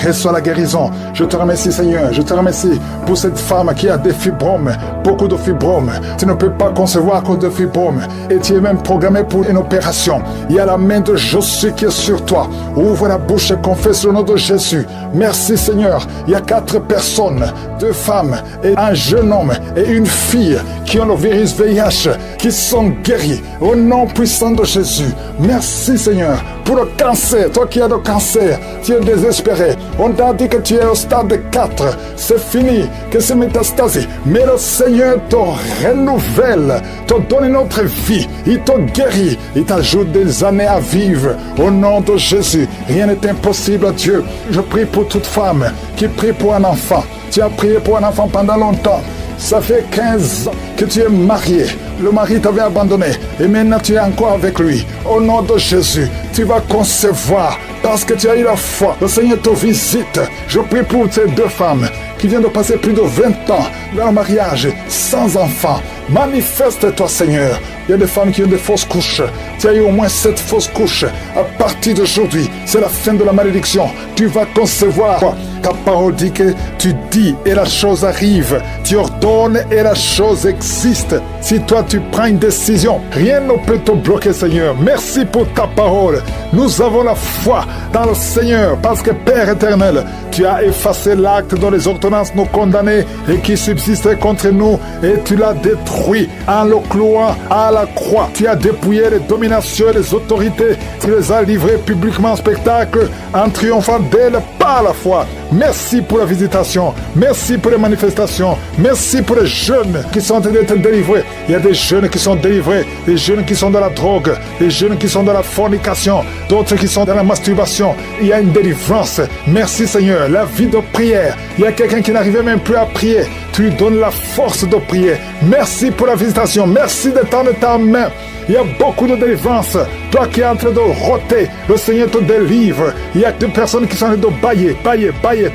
Reçois la guérison. Je te remercie Seigneur. Je te remercie pour cette femme qui a des fibromes. Beaucoup de fibromes. Tu ne peux pas concevoir à cause de fibromes. Et tu es même programmé pour une opération. Il y a la main de Josué qui est sur toi. Ouvre la bouche et confesse le nom de Jésus. Merci Seigneur. Il y a 4 personnes, 2 femmes et un jeune homme et une fille qui ont le virus VIH, qui sont guéris au nom puissant de Jésus. Merci Seigneur pour le cancer. Toi qui as le cancer, tu es désespéré. On t'a dit que tu es au stade 4. C'est fini, que c'est métastasé. Mais le Seigneur te renouvelle, te donne une autre vie. Il te guérit. Il t'ajoute des années à vivre. Au nom de Jésus, rien n'est impossible à Dieu. Je prie pour toute femme qui prie pour un enfant. Tu as prié pour un enfant pendant longtemps. Ça fait 15 ans que tu es marié. Le mari t'avait abandonné. Et maintenant tu es encore avec lui. Au nom de Jésus, tu vas concevoir. Parce que tu as eu la foi. Le Seigneur te visite. Je prie pour ces 2 femmes qui viennent de passer plus de 20 ans dans le mariage sans enfant. Manifeste-toi Seigneur. Il y a des femmes qui ont des fausses couches. Tu as eu au moins 7 fausses couches. À partir d'aujourd'hui, c'est la fin de la malédiction. Tu vas concevoir. Ta parole dit que tu dis et la chose arrive. Tu ordonnes et la chose existe. Si toi tu prends une décision, rien ne peut te bloquer Seigneur. Merci pour ta parole. Nous avons la foi dans le Seigneur parce que Père éternel, tu as effacé l'acte dont les ordonnances nous condamnaient et qui subsistait contre nous et tu l'as détruit en le clouant à la croix. Tu as dépouillé les dominations et les autorités. Tu les as livrées publiquement en spectacle en triomphant d'elles par la foi. Merci pour la visitation. Merci pour les manifestations. Merci pour les jeunes qui sont en train d'être délivrés. Il y a des jeunes qui sont délivrés, des jeunes qui sont dans la drogue, des jeunes qui sont dans la fornication, d'autres qui sont dans la masturbation. Il y a une délivrance. Merci Seigneur. La vie de prière. Il y a quelqu'un qui n'arrivait même plus à prier. Tu lui donnes la force de prier. Merci pour la visitation. Merci de tendre ta main. Il y a beaucoup de délivrance. Toi qui es en train de roter, le Seigneur te délivre. Il y a des personnes qui sont en train de bailler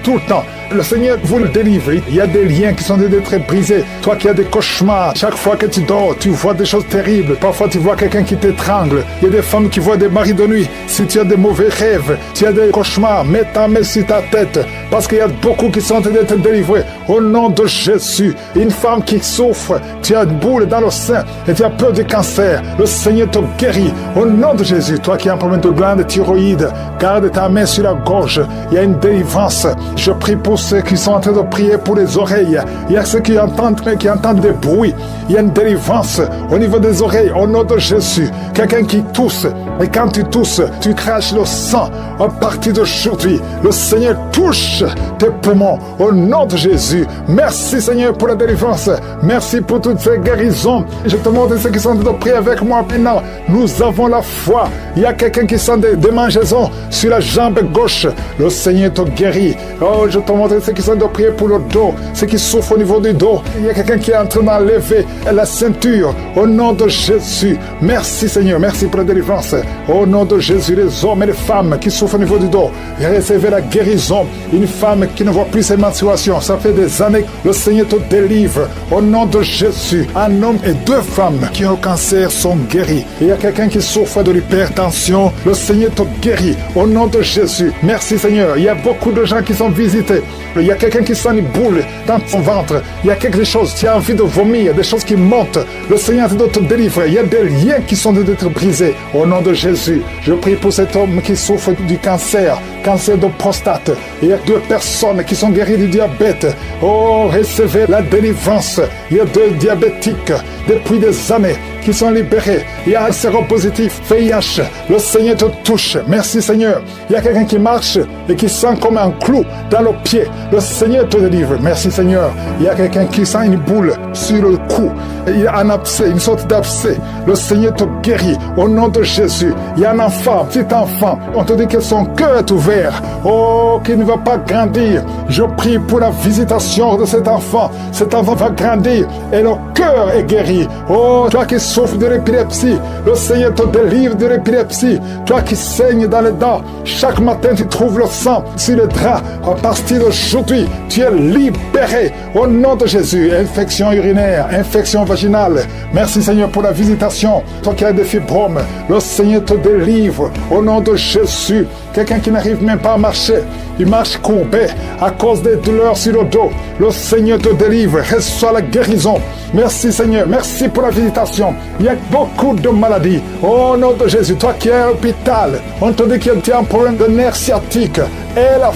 tout le temps. Le Seigneur vous le délivre. Il y a des liens qui sont en train d'être brisés. Toi qui as des cauchemars, chaque fois que tu dors, tu vois des choses terribles. Parfois tu vois quelqu'un qui t'étrangle. Il y a des femmes qui voient des maris de nuit. Si tu as des mauvais rêves, tu as des cauchemars, mets ta main sur ta tête. Parce qu'il y a beaucoup qui sont en train d'être délivrés. Au nom de Jésus, une femme qui souffre, tu as une boule dans le sein et tu as peur du cancer. Le Seigneur te guérit. Au nom de Jésus, toi qui as un problème de glande thyroïde, garde ta main sur la gorge. Il y a une délivrance. Je prie pour ceux qui sont en train de prier pour les oreilles. Il y a ceux qui entendent des bruits. Il y a une délivrance au niveau des oreilles. Au nom de Jésus, quelqu'un qui tousse. Et quand tu tousses, tu craches le sang. À partir d'aujourd'hui, le Seigneur touche tes poumons. Au nom de Jésus. Merci Seigneur pour la délivrance. Merci pour toutes ces guérisons. Je te montre ceux qui sont en train de prier avec moi maintenant. Nous avons la foi. Il y a quelqu'un qui sent des démangeaisons sur la jambe gauche. Le Seigneur te guérit. Oh, je te montre ceux qui sont en train de prier pour le dos, ceux qui souffrent au niveau du dos. Il y a quelqu'un qui est en train d'enlever la ceinture. Au nom de Jésus. Merci Seigneur. Merci pour la délivrance. Au nom de Jésus, les hommes et les femmes qui souffrent au niveau du dos, recevez la guérison. Une femme qui ne voit plus ses menstruations, ça fait des années que le Seigneur te délivre. Au nom de Jésus, un homme et 2 femmes qui ont le cancer sont guéris. Il y a quelqu'un qui souffre de l'hypertension, le Seigneur te guérit. Au nom de Jésus, merci Seigneur. Il y a beaucoup de gens qui sont visités Il y a quelqu'un qui sent une boule dans son ventre. Il y a quelque chose, tu as envie de vomir, des choses qui montent. Le Seigneur doit te délivrer. Il y a des liens qui sont d'être brisés. Au nom de Jésus, je prie pour cet homme qui souffre du cancer de prostate. Il y a 2 personnes qui sont guéries du diabète. Oh, recevez la délivrance. Il y a 2 diabétiques depuis des années qui sont libérés. Il y a un séropositif, VIH. Le Seigneur te touche. Merci Seigneur. Il y a quelqu'un qui marche et qui sent comme un clou dans le pied. Le Seigneur te délivre. Merci Seigneur. Il y a quelqu'un qui sent une boule sur le cou. Il y a un abcès, une sorte d'abcès. Le Seigneur te guérit. Au nom de Jésus. Il y a un enfant, petit enfant. On te dit que son cœur est ouvert. Oh, qu'il ne va pas grandir. Je prie pour la visitation de cet enfant. Cet enfant va grandir et le cœur est guéri. Oh, toi qui souffres de l'épilepsie, le Seigneur te délivre de l'épilepsie. Toi qui saignes dans les dents, chaque matin tu trouves le sang sur les draps. À partir d'aujourd'hui, tu es libéré. Au nom de Jésus, infection urinaire, infection vaginale. Merci Seigneur pour la visitation. Toi qui as des fibromes, le Seigneur te délivre. Au nom de Jésus, quelqu'un qui n'arrive même pas à marcher, il marche courbé à cause des douleurs sur le dos. Le Seigneur te délivre, reçois la guérison. Merci Seigneur, merci pour la visitation. Il y a beaucoup de maladies. Au nom de Jésus, toi qui es à l'hôpital, on te dit que tu as un problème de nerf sciatique. Et la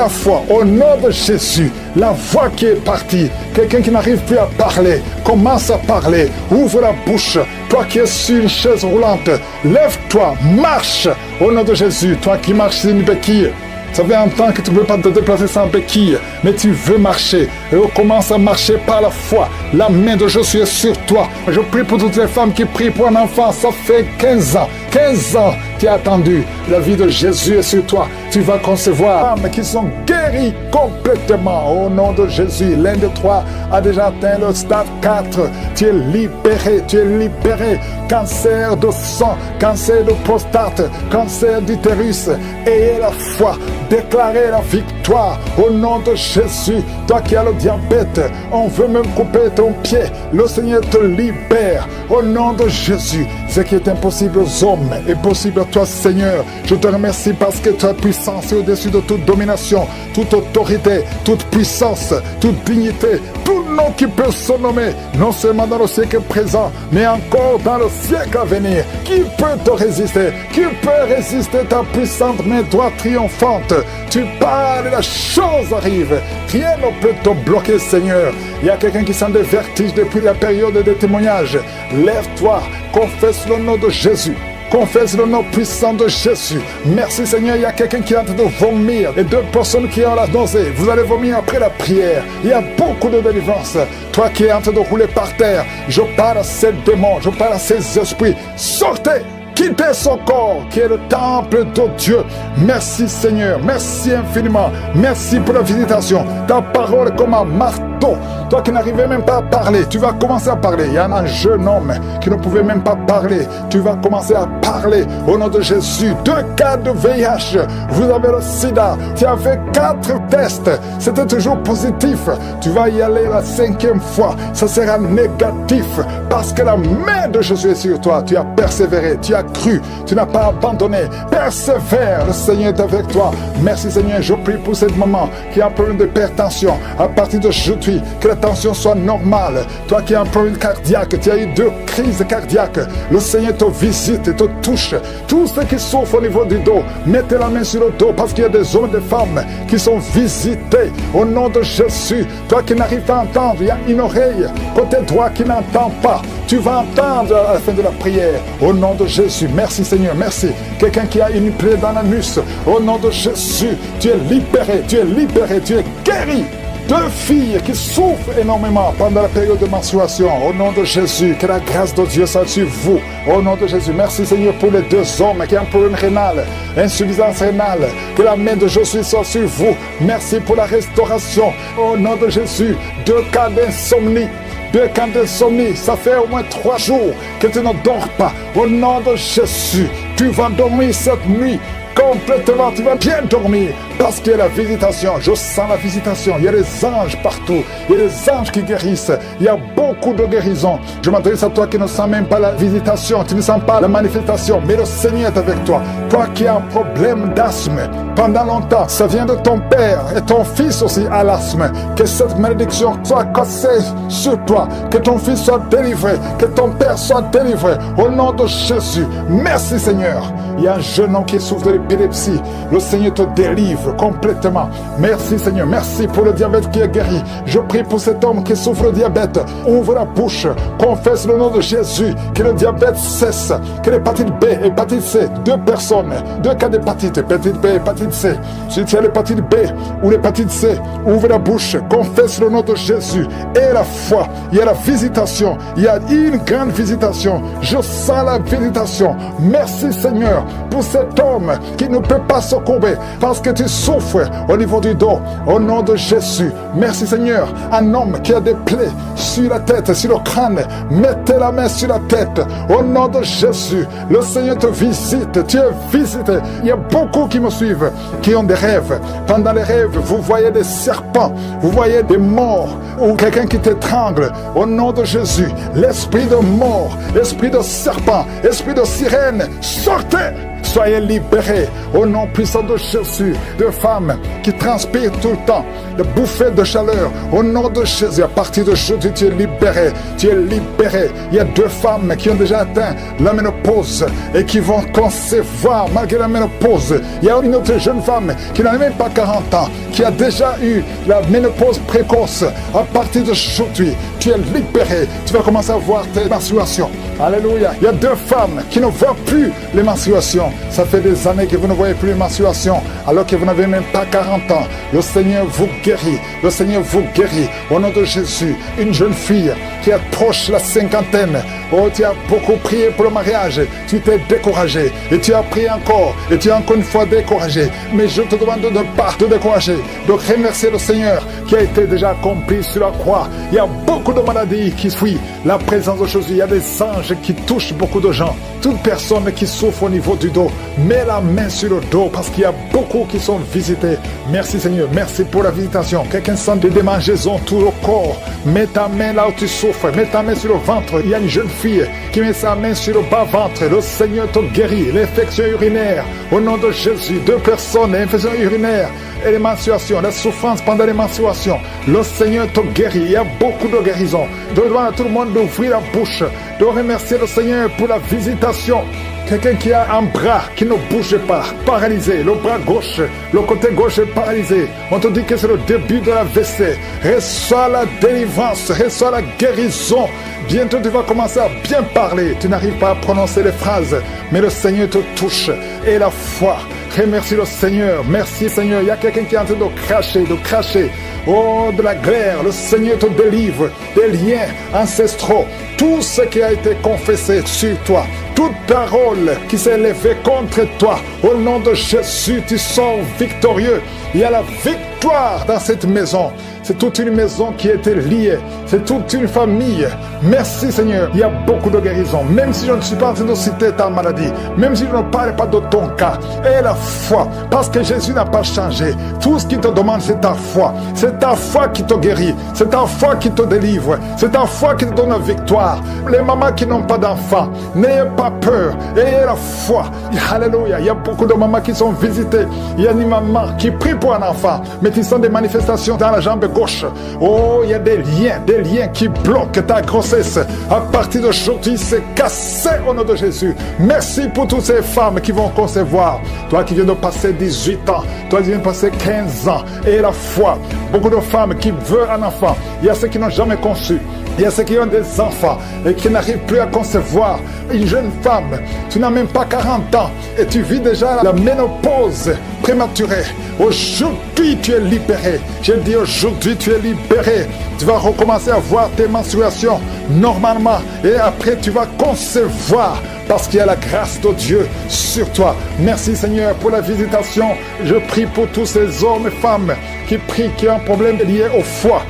foi, au nom de Jésus, la voix qui est partie, quelqu'un qui n'arrive plus à parler, commence à parler, ouvre la bouche. Toi qui es sur une chaise roulante, lève-toi, marche, au nom de Jésus. Toi qui marches sur une béquille, ça fait un temps que tu ne peux pas te déplacer sans béquille, mais tu veux marcher. Et on commence à marcher par la foi. La main de Jésus est sur toi. Je prie pour toutes les femmes qui prient pour un enfant. Ça fait 15 ans. 15 ans tu as attendu. La vie de Jésus est sur toi. Tu vas concevoir des femmes qui sont guéries complètement. Au nom de Jésus, l'un de toi a déjà atteint le stade 4. Tu es libéré. Tu es libéré. Cancer de sang, cancer de prostate, cancer d'utérus. Ayez la foi. Déclarez la victoire au nom de Jésus. Toi qui as le diabète, on veut même couper ton pied. Le Seigneur te libère au nom de Jésus. Ce qui est impossible aux hommes est possible à toi, Seigneur. Je te remercie parce que ta puissance est au-dessus de toute domination, toute autorité, toute puissance, toute dignité, tout nom qui peut se nommer, non seulement dans le siècle présent, mais encore dans le siècle à venir. Qui peut te résister? Qui peut résister ta puissante main droite triomphante? Tu parles et la chose arrive. Rien ne peut te bloquer, Seigneur. Il y a quelqu'un qui sent des vertiges depuis la période des témoignages. Lève-toi, confesse le nom de Jésus. Confesse le nom puissant de Jésus. Merci Seigneur, il y a quelqu'un qui est en train de vomir et 2 personnes qui ont la nausée. Vous allez vomir après la prière. Il y a beaucoup de délivrance. Toi qui es en train de rouler par terre, je parle à ces démons, je parle à ces esprits. Sortez! Quittez son corps qui est le temple de Dieu. Merci Seigneur, merci infiniment. Merci pour la visitation. Ta parole est comme un marteau. Toi qui n'arrivais même pas à parler, tu vas commencer à parler. Il y a un jeune homme qui ne pouvait même pas parler. Tu vas commencer à parler au nom de Jésus. 2 cas de VIH. Vous avez le sida. Tu as fait 4 tests. C'était toujours positif. Tu vas y aller la 5e fois. Ça sera négatif parce que la main de Jésus est sur toi. Tu as persévéré. Tu as cru, tu n'as pas abandonné. Persévère, le Seigneur est avec toi. Merci Seigneur, je prie pour cette maman qui a un problème d'hypertension. À partir d'aujourd'hui, que la tension soit normale. Toi qui as un problème cardiaque, tu as eu 2 crises cardiaques. Le Seigneur te visite et te touche. Tous ceux qui souffrent au niveau du dos, mettez la main sur le dos parce qu'il y a des hommes et des femmes qui sont visités au nom de Jésus. Toi qui n'arrives pas à entendre, il y a une oreille côté droit qui n'entend pas. Tu vas entendre à la fin de la prière au nom de Jésus. Merci Seigneur, merci. Quelqu'un qui a une plaie dans l'anus, au nom de Jésus, tu es libéré, tu es libéré, tu es guéri. 2 filles qui souffrent énormément pendant la période de menstruation, au nom de Jésus, que la grâce de Dieu soit sur vous, au nom de Jésus. Merci Seigneur pour les 2 hommes qui ont un problème rénal, insuffisance rénale, que la main de Jésus soit sur vous. Merci pour la restauration, au nom de Jésus. 2 cas d'insomnie. 2 cas d'insomnie, ça fait au moins 3 jours que tu ne dors pas. Au nom de Jésus, tu vas dormir cette nuit complètement, tu vas bien dormir parce qu'il y a la visitation. Je sens la visitation. Il y a des anges partout. Il y a des anges qui guérissent. Il y a beaucoup de guérisons. Je m'adresse à toi qui ne sens même pas la visitation, tu ne sens pas la manifestation, mais le Seigneur est avec toi. Toi qui as un problème d'asthme, pendant longtemps, ça vient de ton père et ton fils aussi à l'asthme. Que cette malédiction soit cassée sur toi, que ton fils soit délivré, que ton père soit délivré, au nom de Jésus. Merci Seigneur. Il y a un jeune homme qui souffre de l'épilepsie. Le Seigneur te délivre complètement. Merci Seigneur. Merci pour le diabète qui est guéri. Je prie pour cet homme qui souffre de diabète. Ouvre la bouche. Confesse le nom de Jésus. Que le diabète cesse. Que l'hépatite B, hépatite C, 2 personnes, 2 cas d'hépatite, hépatite B, hépatite C. Si tu as l'hépatite B ou l'hépatite C, ouvre la bouche. Confesse le nom de Jésus. Et la foi. Il y a la visitation. Il y a une grande visitation. Je sens la visitation. Merci Seigneur pour cet homme qui ne peut pas se courber parce que tu souffres au niveau du dos. Au nom de Jésus. Merci Seigneur. Un homme qui a des plaies sur la tête, sur le crâne. Mettez la main sur la tête. Au nom de Jésus. Le Seigneur te visite. Tu es visité. Il y a beaucoup qui me suivent, qui ont des rêves. Pendant les rêves, vous voyez des serpents. Vous voyez des morts ou quelqu'un qui t'étrangle. Au nom de Jésus. L'esprit de mort, l'esprit de serpent, l'esprit de sirène, sortez! Soyez libérés au nom puissant de Jésus. De femmes qui transpirent tout le temps, de bouffées de chaleur. Au nom de Jésus, à partir d'aujourd'hui, tu es libéré. Tu es libéré. Il y a 2 femmes qui ont déjà atteint la ménopause et qui vont concevoir malgré la ménopause. Il y a une autre jeune femme qui n'a même pas 40 ans, qui a déjà eu la ménopause précoce. À partir d'aujourd'hui, tu es libéré. Tu vas commencer à voir tes menstruations. Alléluia. Il y a 2 femmes qui ne voient plus les menstruations. Ça fait des années que vous ne voyez plus les menstruations, alors que vous n'avez même pas 40 ans. Le Seigneur vous guérit. Le Seigneur vous guérit. Au nom de Jésus, une jeune fille qui approche la cinquantaine. Oh, tu as beaucoup prié pour le mariage. Tu t'es découragé. Et tu as prié encore. Et tu es encore une fois découragé. Mais je te demande de ne pas te décourager. De remercier le Seigneur qui a été déjà accompli sur la croix. Il y a beaucoup de maladies qui fuient la présence de Jésus. Il y a des anges qui touchent beaucoup de gens. Toute personne qui souffre au niveau du dos, mets la main sur le dos parce qu'il y a beaucoup qui sont visités. Merci Seigneur, merci pour la visitation. Quelqu'un sent des démangeaisons tout le corps. Mets ta main là où tu souffres, mets ta main sur le ventre. Il y a une jeune fille qui met sa main sur le bas-ventre. Le Seigneur te guérit. L'infection urinaire, au nom de Jésus. 2 personnes, l'infection urinaire et les menstruations, la souffrance pendant les menstruations. Le Seigneur te guérit. Il y a beaucoup de guérisons. Je demande à tout le monde d'ouvrir la bouche, de remercier le Seigneur pour la visitation. Quelqu'un qui a un bras qui ne bouge pas, paralysé, le bras gauche, le côté gauche est paralysé. On te dit que c'est le début de la l'AVC. Reçois la délivrance, reçois la guérison. Bientôt tu vas commencer à bien parler. Tu n'arrives pas à prononcer les phrases, mais le Seigneur te touche. Et la foi, remercie le Seigneur. Merci Seigneur. Il y a quelqu'un qui est en train de cracher. Oh, de la glaire, le Seigneur te délivre des liens ancestraux. Tout ce qui a été confessé sur toi, toute parole qui s'est élevée contre toi, au nom de Jésus, tu sors victorieux. Il y a la victoire dans cette maison. C'est toute une maison qui était liée. C'est toute une famille. Merci Seigneur. Il y a beaucoup de guérisons. Même si je ne suis pas en train de citer ta maladie, même si je ne parle pas de ton cas, et la foi, parce que Jésus n'a pas changé. Tout ce qu'il te demande, c'est ta foi. C'est ta foi qui te guérit. C'est ta foi qui te délivre. C'est ta foi qui te donne la victoire. Les mamans qui n'ont pas d'enfants, n'ayez pas peur. Ayez la foi. Alléluia. Il y a beaucoup de mamans qui sont visitées. Il y a une maman qui prie pour un enfant, mais qui sont des manifestations dans la jambe gauche. Oh, il y a des liens qui bloquent ta grossesse. À partir d'aujourd'hui, c'est cassé au nom de Jésus. Merci pour toutes ces femmes qui vont concevoir. Toi qui viens de passer 18 ans, toi qui viens de passer 15 ans, et la foi. Beaucoup de femmes qui veulent un enfant. Il y a ceux qui n'ont jamais conçu. Il y a ceux qui ont des enfants et qui n'arrivent plus à concevoir. Une jeune femme, tu n'as même pas 40 ans et tu vis déjà la ménopause prématurée. Aujourd'hui, tu es libéré. Je dis aujourd'hui, tu es libéré. Tu vas recommencer à voir tes menstruations normalement et après, tu vas concevoir parce qu'il y a la grâce de Dieu sur toi. Merci Seigneur pour la visitation. Je prie pour tous ces hommes et femmes qui prient, qui ont un problème lié au foie.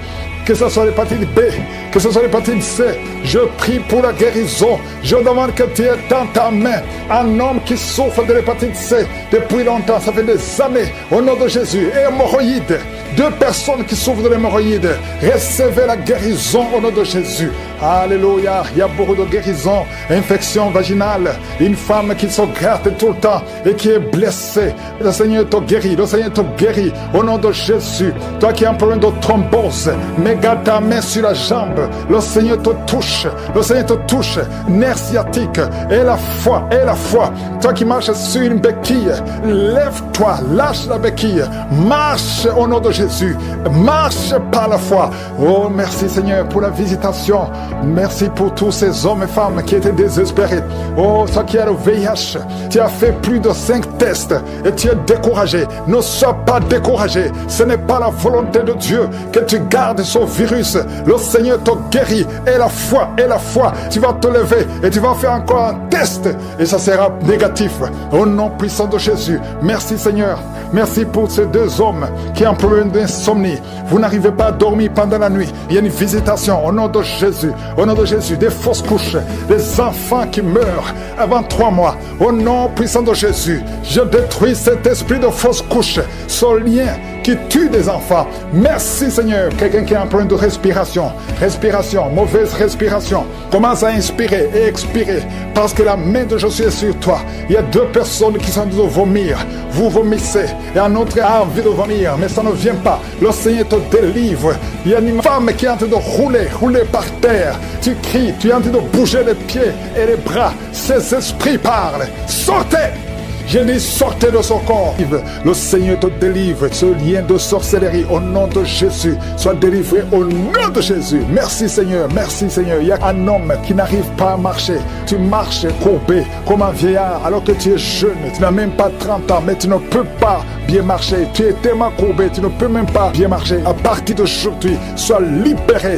Que ce soit l'hépatite B, que ce soit l'hépatite C, je prie pour la guérison. Je demande que tu aies dans ta main un homme qui souffre de l'hépatite C depuis longtemps, ça fait des années, au nom de Jésus. Hémorroïdes, 2 personnes qui souffrent de l'hémorroïde, recevez la guérison au nom de Jésus. Alléluia. Il y a beaucoup de guérisons, infection vaginale, une femme qui se gratte tout le temps et qui est blessée. Le Seigneur te guérit, le Seigneur te guérit au nom de Jésus. Toi qui as un problème de thrombose, mets ta main sur la jambe, le Seigneur te touche, le Seigneur te touche. Nerf sciatique, et la foi, et la foi. Toi qui marches sur une béquille, lève-toi, lâche la béquille, marche au nom de Jésus, marche par la foi. Oh, merci Seigneur pour la visitation. Merci pour tous ces hommes et femmes qui étaient désespérés. Oh, toi qui as le VIH, tu as fait plus de 5 tests et tu es découragé. Ne sois pas découragé. Ce n'est pas la volonté de Dieu que tu gardes ce virus. Le Seigneur te guérit. Et la foi, et la foi. Tu vas te lever et tu vas faire encore un test et ça sera négatif. Au nom puissant de Jésus. Merci Seigneur. Merci pour ces 2 hommes qui ont un problème d'insomnie. Vous n'arrivez pas à dormir pendant la nuit. Il y a une visitation au nom de Jésus. Au nom de Jésus, des fausses couches, des enfants qui meurent avant 3 mois. Au nom puissant de Jésus, je détruis cet esprit de fausses couches, ce lien qui tue des enfants. Merci Seigneur. Quelqu'un qui a un problème de respiration, mauvaise respiration, commence à inspirer et expirer parce que la main de Jésus est sur toi. Il y a 2 personnes qui sont en train de vomir. Vous vomissez et un autre a envie de vomir, mais ça ne vient pas. Le Seigneur te délivre. Il y a une femme qui est en train de rouler par terre. Tu cries, tu es en train de bouger les pieds et les bras. Ces esprits parlent. Sortez! Je dis sortez de son corps. Le Seigneur te délivre. Ce lien de sorcellerie au nom de Jésus soit délivré au nom de Jésus. Merci Seigneur, merci Seigneur. Il y a un homme qui n'arrive pas à marcher. Tu marches courbé comme un vieillard alors que tu es jeune. Tu n'as même pas 30 ans mais tu ne peux pas bien marcher. Tu es tellement courbé, tu ne peux même pas bien marcher. À partir d'aujourd'hui, sois libéré,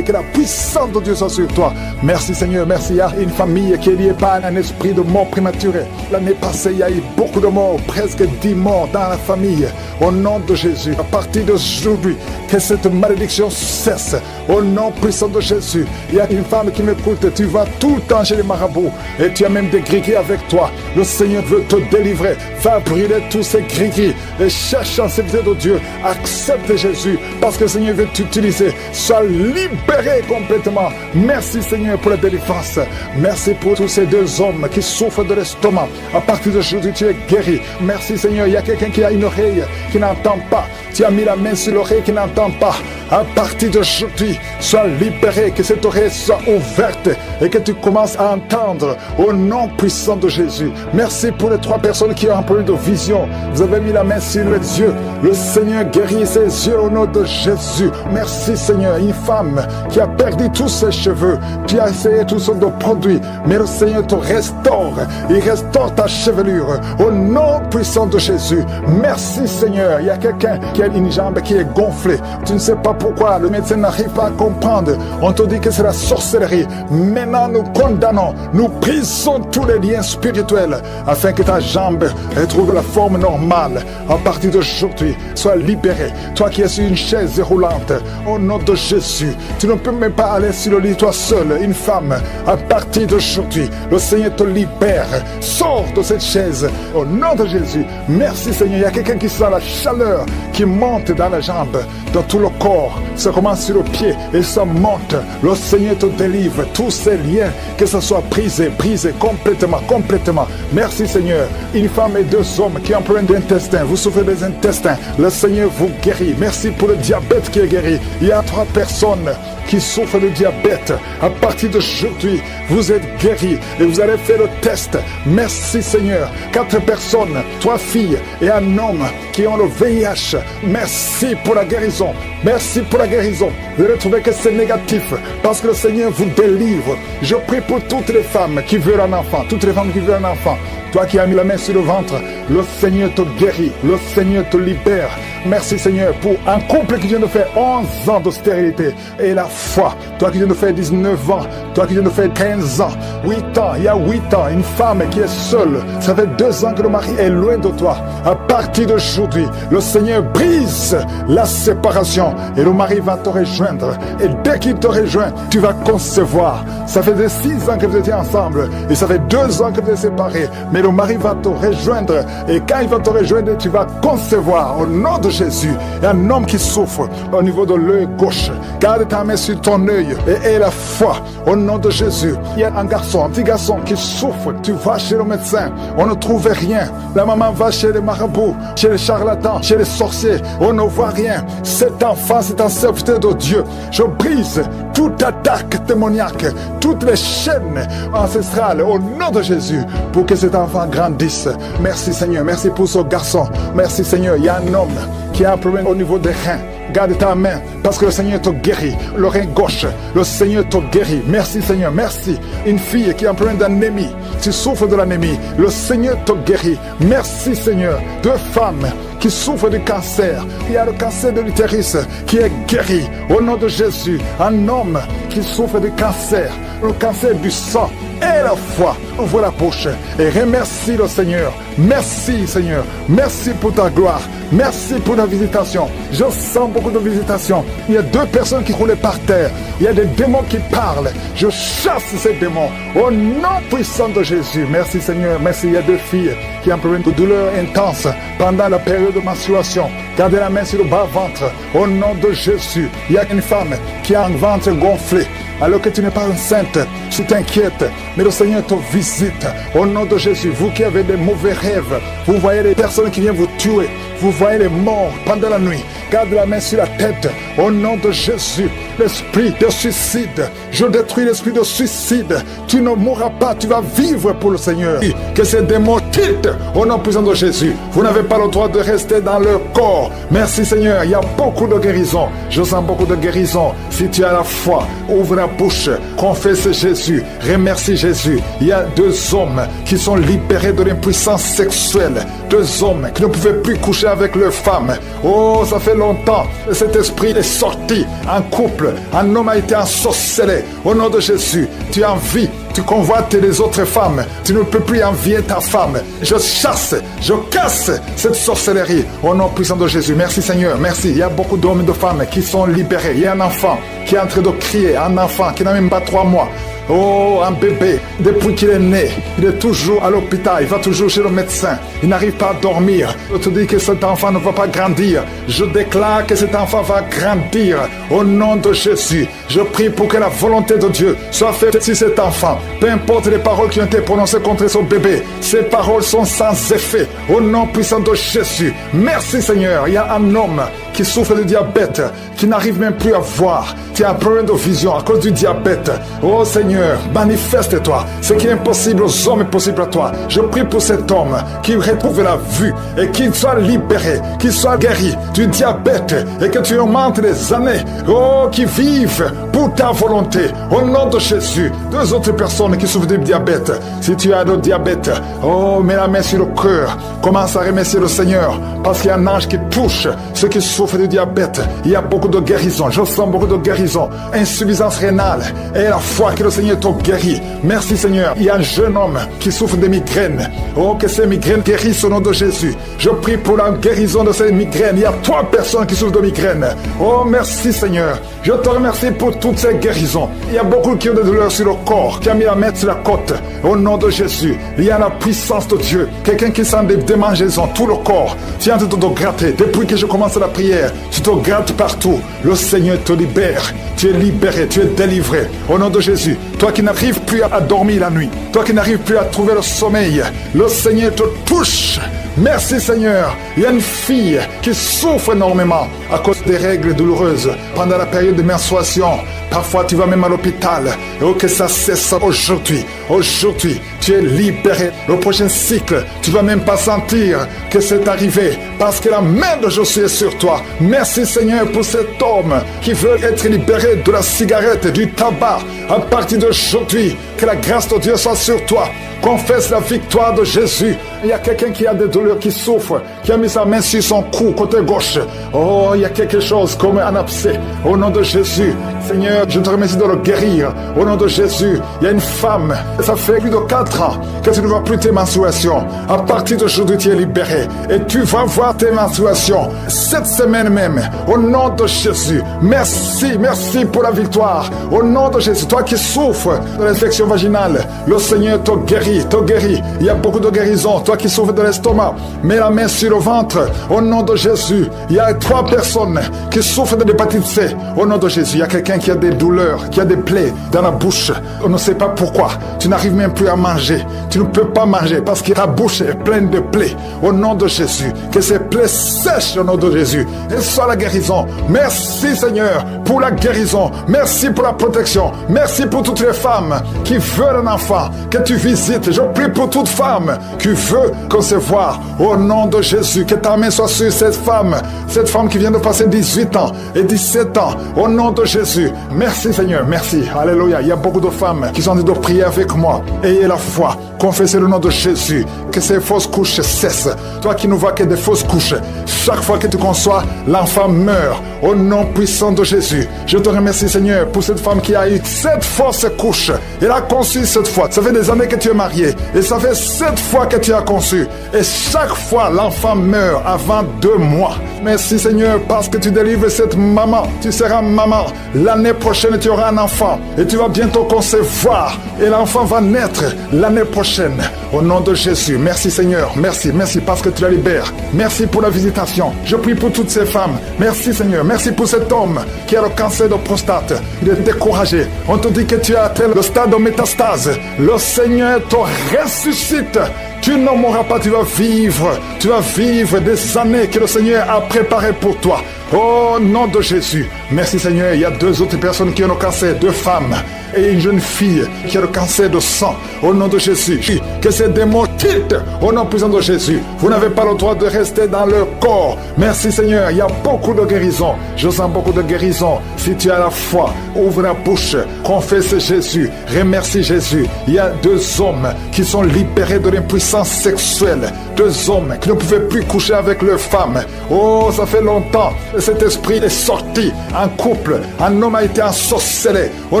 que la puissance de Dieu soit sur toi. Merci Seigneur, merci. Il y a une famille qui est liée par un esprit de mort prématurée. L'année passée, il y a eu beaucoup de morts, presque 10 morts dans la famille. Au nom de Jésus, à partir d'aujourd'hui, que cette malédiction cesse. Au nom puissant de Jésus, il y a une femme qui m'écoute. Tu vas tout le temps chez les marabouts et tu as même des gris-gris avec toi. Le Seigneur veut te délivrer. Va brûler tous ces gris-gris et cherche en sécurité de Dieu. Accepte Jésus parce que le Seigneur veut t'utiliser. Sois libéré complètement. Merci Seigneur pour la délivrance. Merci pour tous ces 2 hommes qui souffrent de l'estomac. À partir d'aujourd'hui, tu es guéri. Merci Seigneur. Il y a quelqu'un qui a une oreille qui n'entend pas. Tu as mis la main sur l'oreille qui n'entend pas. À partir d'aujourd'hui, sois libéré, que cette oreille soit ouverte et que tu commences à entendre au nom puissant de Jésus. Merci pour les 3 personnes qui ont un problème de vision. Vous avez mis la main sur les yeux. Le Seigneur guérit ses yeux au nom de Jésus. Merci Seigneur. Une femme qui a perdu tous ses cheveux. Tu as essayé toutes sortes de produits, mais le Seigneur te restaure. Il restaure ta chevelure au nom puissant de Jésus. Merci Seigneur. Il y a quelqu'un qui a une jambe qui est gonflée. Tu ne sais pas pourquoi. Le médecin n'arrive pas à comprendre. On te dit que c'est la sorcellerie. Maintenant nous condamnons. Nous brisons tous les liens spirituels afin que ta jambe retrouve la forme normale. À partir d'aujourd'hui, sois libéré. Toi qui es sur une chaise roulante, au nom de Jésus, tu ne peux même pas aller sur le lit toi seul, une femme. À partir d'aujourd'hui, le Seigneur te libère. Sors de cette chaise au nom de Jésus. Merci Seigneur. Il y a quelqu'un qui sent la chaleur qui monte dans la jambe, dans tout le corps. Ça commence sur le pied et ça monte. Le Seigneur te délivre. Tous ces liens, que ce soit brisé complètement. Merci Seigneur. Une femme et 2 hommes qui ont un problème d'intestin. Vous souffrez des intestins. Le Seigneur vous guérit. Merci pour le diabète qui est guéri. Il y a 3 personnes qui souffrent de diabète. À partir d'aujourd'hui, vous êtes guéris et vous allez faire le test. Merci Seigneur. 4 personnes, 3 filles et un homme qui ont le VIH. Merci pour la guérison. Merci pour la guérison. Vous allez trouver que c'est négatif parce que le Seigneur vous délivre. Je prie pour toutes les femmes qui veulent un enfant. Toutes les femmes qui veulent un enfant. Toi qui as mis la main sur le ventre, le Seigneur te guérit. Le Seigneur te libère. Merci Seigneur pour un couple qui vient de faire 11 ans de stérilité et la foi. Toi qui viens de faire 19 ans, toi qui viens de faire 15 ans, 8 ans, il y a 8 ans, une femme qui est seule. Ça fait 2 ans que le mari est loin de toi. À partir d'aujourd'hui, le Seigneur brise la séparation et le mari va te rejoindre. Et dès qu'il te rejoint, tu vas concevoir. Ça fait 6 ans que vous étiez ensemble et ça fait 2 ans que vous êtes séparés. Mais mais le mari va te rejoindre. Et quand il va te rejoindre, tu vas concevoir au nom de Jésus. Il y a un homme qui souffre au niveau de l'œil gauche. Garde ta main sur ton œil et aie la foi au nom de Jésus. Il y a un petit garçon qui souffre. Tu vas chez le médecin, on ne trouve rien. La maman va chez les marabouts, chez les charlatans, chez les sorciers, on ne voit rien. Cet enfant, c'est un serviteur de Dieu. Je brise toute attaque démoniaque, toutes les chaînes ancestrales au nom de Jésus pour que cet enfant grandisse. Merci Seigneur, merci pour ce garçon. Merci Seigneur, il y a un homme qui a un problème au niveau des reins. Garde ta main parce que le Seigneur te guérit. Le rein gauche, le Seigneur te guérit. Merci Seigneur, merci. Une fille qui a un problème d'anémie, tu souffres de l'anémie, le Seigneur te guérit. Merci Seigneur. Deux femmes qui souffrent du cancer. Il y a le cancer de l'utérus qui est guéri au nom de Jésus. Un homme qui souffre du cancer, le cancer du sang. Et la foi, ouvre la bouche et remercie le Seigneur. Merci Seigneur, merci pour ta gloire, merci pour ta visitation. Je sens beaucoup de visitations. Il y a deux personnes qui roulaient par terre. Il y a des démons qui parlent. Je chasse ces démons au nom puissant de Jésus. Merci Seigneur, merci. Il y a deux filles qui ont un problème de douleur intense pendant la période de menstruation. Gardez la main sur le bas-ventre au nom de Jésus. Il y a une femme qui a un ventre gonflé. Alors que tu n'es pas enceinte, tu t'inquiètes, mais le Seigneur te visite au nom de Jésus. Vous qui avez des mauvais rêves, vous voyez les personnes qui viennent vous tuer, vous voyez les morts pendant la nuit. Garde la main sur la tête au nom de Jésus. L'esprit de suicide, je détruis l'esprit de suicide. Tu ne mourras pas, tu vas vivre pour le Seigneur. Que ces démons quittent au nom puissant de Jésus. Vous n'avez pas le droit de rester dans leur corps. Merci Seigneur, il y a beaucoup de guérison. Je sens beaucoup de guérison. Si tu as la foi, ouvre la bouche, confesse Jésus, remercie Jésus. Il y a deux hommes qui sont libérés de l'impuissance sexuelle. Deux hommes qui ne pouvaient plus coucher avec leurs femmes. Oh, ça fait longtemps. Cet esprit est sorti en couple. Un homme a été ensorcelé. Au nom de Jésus, tu envies, tu convoites les autres femmes. Tu ne peux plus envier ta femme. Je chasse, je casse cette sorcellerie. Au nom puissant de Jésus. Merci Seigneur, merci. Il y a beaucoup d'hommes et de femmes qui sont libérés. Il y a un enfant qui est en train de crier. Un enfant qui n'a même pas 3 mois. Oh, un bébé, depuis qu'il est né, il est toujours à l'hôpital, il va toujours chez le médecin, il n'arrive pas à dormir. Je te dis que cet enfant ne va pas grandir. Je déclare que cet enfant va grandir au nom de Jésus. Je prie pour que la volonté de Dieu soit faite sur cet enfant. Peu importe les paroles qui ont été prononcées contre son bébé, ces paroles sont sans effet au nom puissant de Jésus. Merci Seigneur. Il y a un homme qui souffre de diabète, qui n'arrive même plus à voir. Tu as un problème de vision à cause du diabète. Oh Seigneur, manifeste-toi. Ce qui est impossible aux hommes est possible à toi. Je prie pour cet homme qui retrouve la vue et qu'il soit libéré, qu'il soit guéri du diabète et que tu augmentes les années. Oh, qui vivent pour ta volonté. Au nom de Jésus. Deux autres personnes qui souffrent du diabète. Si tu as le diabète, oh, mets la main sur le cœur. Commence à remercier le Seigneur parce qu'il y a un ange qui touche ceux qui souffrent du diabète. Il y a beaucoup de guérison. Je sens beaucoup de guérison. Insuffisance rénale. Et la foi que le Seigneur t'a guéri. Merci Seigneur. Il y a un jeune homme qui souffre de migraines. Oh, que ces migraines guérissent au nom de Jésus. Je prie pour la guérison de ces migraines. Il y a 3 personnes qui souffrent de migraines. Oh, merci Seigneur. Je te remercie pour toutes ces guérisons. Il y a beaucoup qui ont des douleurs sur le corps, qui a mis la main sur la côte. Au nom de Jésus, il y a la puissance de Dieu. Quelqu'un qui sent des démangeaisons, tout le corps. Tu es en train de te gratter. Depuis que je commence la prière, tu te grattes partout. Le Seigneur te libère. Tu es libéré, tu es délivré. Au nom de Jésus, toi qui n'arrives plus à dormir la nuit, toi qui n'arrives plus à trouver le sommeil, le Seigneur te touche. Merci Seigneur. Il y a une fille qui souffre énormément à cause des règles douloureuses pendant la période de menstruation. Parfois tu vas même à l'hôpital. Et que ça cesse aujourd'hui. Aujourd'hui, tu es libéré. Le prochain cycle, tu vas même pas sentir que c'est arrivé parce que la main de Jésus est sur toi. Merci Seigneur pour cet homme qui veut être libéré de la cigarette, du tabac. À partir d'aujourd'hui, que la grâce de Dieu soit sur toi. Confesse la victoire de Jésus. Il y a quelqu'un qui a des douleurs douleur, qui souffre, qui a mis sa main sur son cou, côté gauche. Oh, il y a quelque chose comme un abcès. Au nom de Jésus, Seigneur, je te remercie de le guérir. Au nom de Jésus, il y a une femme, ça fait plus de 4 ans que tu ne vois plus tes menstruations. À partir d'aujourd'hui, tu es libéré. Et tu vas voir tes menstruations cette semaine même. Au nom de Jésus, merci, merci pour la victoire. Au nom de Jésus, toi qui souffres de l'infection vaginale, le Seigneur te guérit, te guérit. Il y a beaucoup de guérisons. Toi qui souffres de l'estomac, mets la main sur le ventre. Au nom de Jésus, il y a 3 personnes qui souffrent de l'hépatite C. Au nom de Jésus, il y a quelqu'un qui a des douleurs, qui a des plaies dans la bouche. On ne sait pas pourquoi. Tu n'arrives même plus à manger. Tu ne peux pas manger parce que ta bouche est pleine de plaies. Au nom de Jésus, que ces plaies sèchent au nom de Jésus. Et soit la guérison. Merci Seigneur pour la guérison. Merci pour la protection. Merci pour toutes les femmes qui veulent un enfant, que tu visites. Je prie pour toute femme qui veut concevoir. Au nom de Jésus, que ta main soit sur cette femme qui vient de passer 18 ans et 17 ans. Au nom de Jésus, merci Seigneur, merci. Alléluia. Il y a beaucoup de femmes qui sont en train de prier avec moi. Ayez la foi. Confessez le nom de Jésus. Que ces fausses couches cessent. Toi qui ne vois que des fausses couches, chaque fois que tu conçois, l'enfant meurt. Au nom puissant de Jésus, je te remercie Seigneur pour cette femme qui a eu cette fausse couche. Elle a conçu cette fois. Ça fait des années que tu es marié et ça fait 7 fois que tu as conçu. Et chaque fois, l'enfant meurt avant 2 mois. Merci Seigneur parce que tu délivres cette maman. Tu seras maman. L'année prochaine, tu auras un enfant et tu vas bientôt concevoir. Et l'enfant va naître l'année prochaine. Au nom de Jésus, merci Seigneur. Merci, merci parce que tu la libères. Merci pour la visitation. Je prie pour toutes ces femmes. Merci Seigneur. Merci pour cet homme qui a le cancer de prostate. Il est découragé. On te dit que tu as atteint le stade de métastase. Le Seigneur te ressuscite. Tu ne mourras pas, tu vas vivre des années que le Seigneur a préparées pour toi. Au nom de Jésus. Merci Seigneur. Il y a 2 autres personnes qui ont le cancer, 2 femmes et une jeune fille qui a le cancer de sang. Au nom de Jésus. Que ces démons quittent au nom puissant de Jésus. Vous n'avez pas le droit de rester dans leur corps. Merci Seigneur. Il y a beaucoup de guérison. Je sens beaucoup de guérison. Si tu as la foi, ouvre la bouche, confesse Jésus, remercie Jésus. Il y a 2 hommes qui sont libérés de l'impuissance sexuelle. 2 hommes qui ne pouvaient plus coucher avec leurs femmes. Oh, ça fait longtemps. Cet esprit est sorti en couple. Un homme a été ensorcelé. Au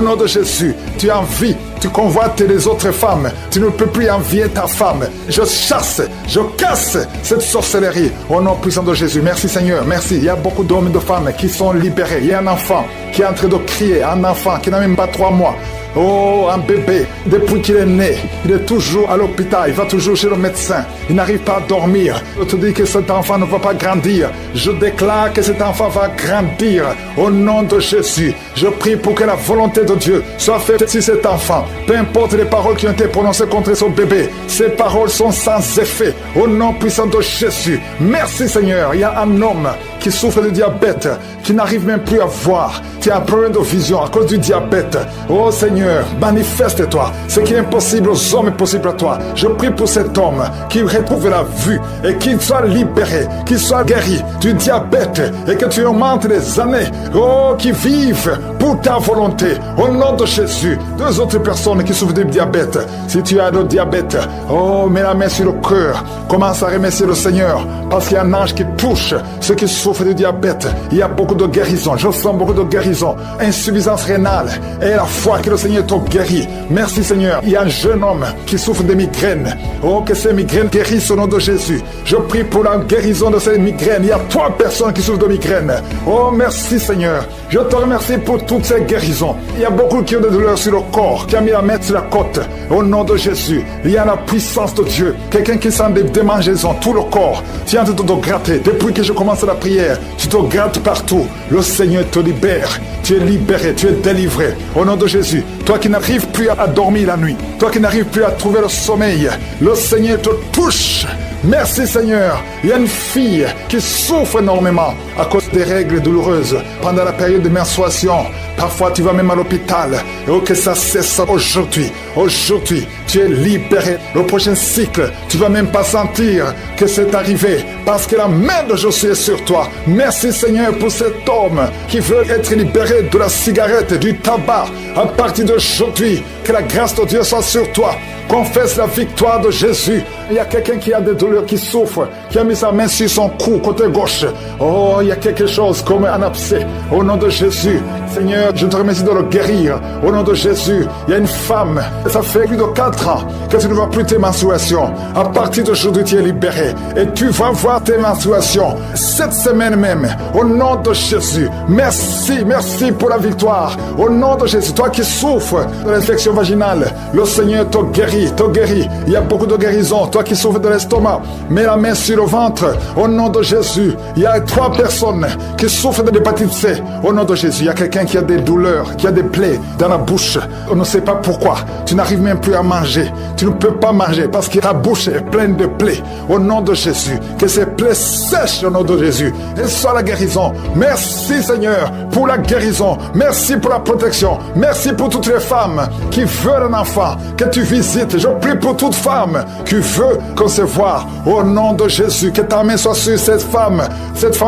nom de Jésus, tu envies, tu convoites les autres femmes. Tu ne peux plus envier ta femme. Je chasse, je casse cette sorcellerie. Au nom puissant de Jésus. Merci Seigneur, merci. Il y a beaucoup d'hommes et de femmes qui sont libérés. Il y a un enfant qui est en train de crier. Un enfant qui n'a même pas 3 mois. Oh, un bébé, depuis qu'il est né, il est toujours à l'hôpital, il va toujours chez le médecin, il n'arrive pas à dormir. Je te dis que cet enfant ne va pas grandir. Je déclare que cet enfant va grandir au nom de Jésus. Je prie pour que la volonté de Dieu soit faite sur cet enfant. Peu importe les paroles qui ont été prononcées contre son bébé, ces paroles sont sans effet. Au nom puissant de Jésus. Merci Seigneur. Il y a un homme qui souffre de diabète, qui n'arrive même plus à voir, qui a un problème de vision à cause du diabète. Oh Seigneur, manifeste-toi. Ce qui est impossible aux hommes est possible à toi. Je prie pour cet homme qui retrouve la vue et qu'il soit libéré, qu'il soit guéri du diabète et que tu augmentes les années. Oh, qui vivent pour ta volonté. Au nom de Jésus. 2 autres personnes qui souffrent du diabète. Si tu as le diabète, oh, mets la main sur le cœur. Commence à remercier le Seigneur parce qu'il y a un ange qui touche ceux qui souffrent du diabète. Il y a beaucoup de guérison. Je sens beaucoup de guérison. Insuffisance rénale. Et la foi que le Seigneur te guérit. Merci Seigneur. Il y a un jeune homme qui souffre de migraines. Oh, que ces migraines guérissent au nom de Jésus. Je prie pour la guérison de ces migraines. Il y a 3 personnes qui souffrent de migraines. Oh, merci Seigneur. Je te remercie pour toutes ces guérisons. Il y a beaucoup qui ont des douleurs sur le corps, qui a mis la main sur la côte. Au nom de Jésus. Il y a la puissance de Dieu. Quelqu'un qui sent des démangeaisons, tout le corps. Tu es en train de te gratter. Depuis que je commence la prière, tu te grattes partout. Le Seigneur te libère. Tu es libéré, tu es délivré. Au nom de Jésus. Toi qui n'arrives plus à dormir la nuit. Toi qui n'arrives plus à trouver le sommeil. Le Seigneur te touche. Merci Seigneur. Il y a une fille qui souffre énormément à cause des règles douloureuses pendant la période de menstruation. Parfois tu vas même à l'hôpital. Et oh, que ça cesse aujourd'hui. Aujourd'hui, tu es libéré. Le prochain cycle, tu vas même pas sentir que c'est arrivé parce que la main de Josué est sur toi. Merci Seigneur pour cet homme qui veut être libéré de la cigarette, du tabac. À partir d'aujourd'hui, que la grâce de Dieu soit sur toi. Confesse la victoire de Jésus. Il y a quelqu'un qui a des douleurs douleur, qui souffre, qui a mis sa main sur son cou, côté gauche. Oh, il y a quelque chose comme un abcès. Au nom de Jésus, Seigneur, je te remercie de le guérir. Au nom de Jésus, il y a une femme, ça fait plus de 4 ans que tu ne vois plus tes menstruations. À partir d'aujourd'hui, tu es libéré et tu vas voir tes menstruations cette semaine même. Au nom de Jésus, merci, merci pour la victoire. Au nom de Jésus, toi qui souffres de l'infection vaginale, le Seigneur te guérit, te guérit. Il y a beaucoup de guérisons. Toi qui souffres de l'estomac, mets la main sur le ventre. Au nom de Jésus, il y a 3 personnes qui souffrent de l'hépatite C. Au nom de Jésus, il y a quelqu'un qui a des douleurs, qui a des plaies dans la bouche. On ne sait pas pourquoi. Tu n'arrives même plus à manger. Tu ne peux pas manger parce que ta bouche est pleine de plaies. Au nom de Jésus, que ces plaies sèchent au nom de Jésus. Et soit la guérison. Merci Seigneur pour la guérison. Merci pour la protection. Merci pour toutes les femmes qui veulent un enfant, que tu visites. Je prie pour toute femme qui veut concevoir. Au nom de Jésus, que ta main soit sur cette femme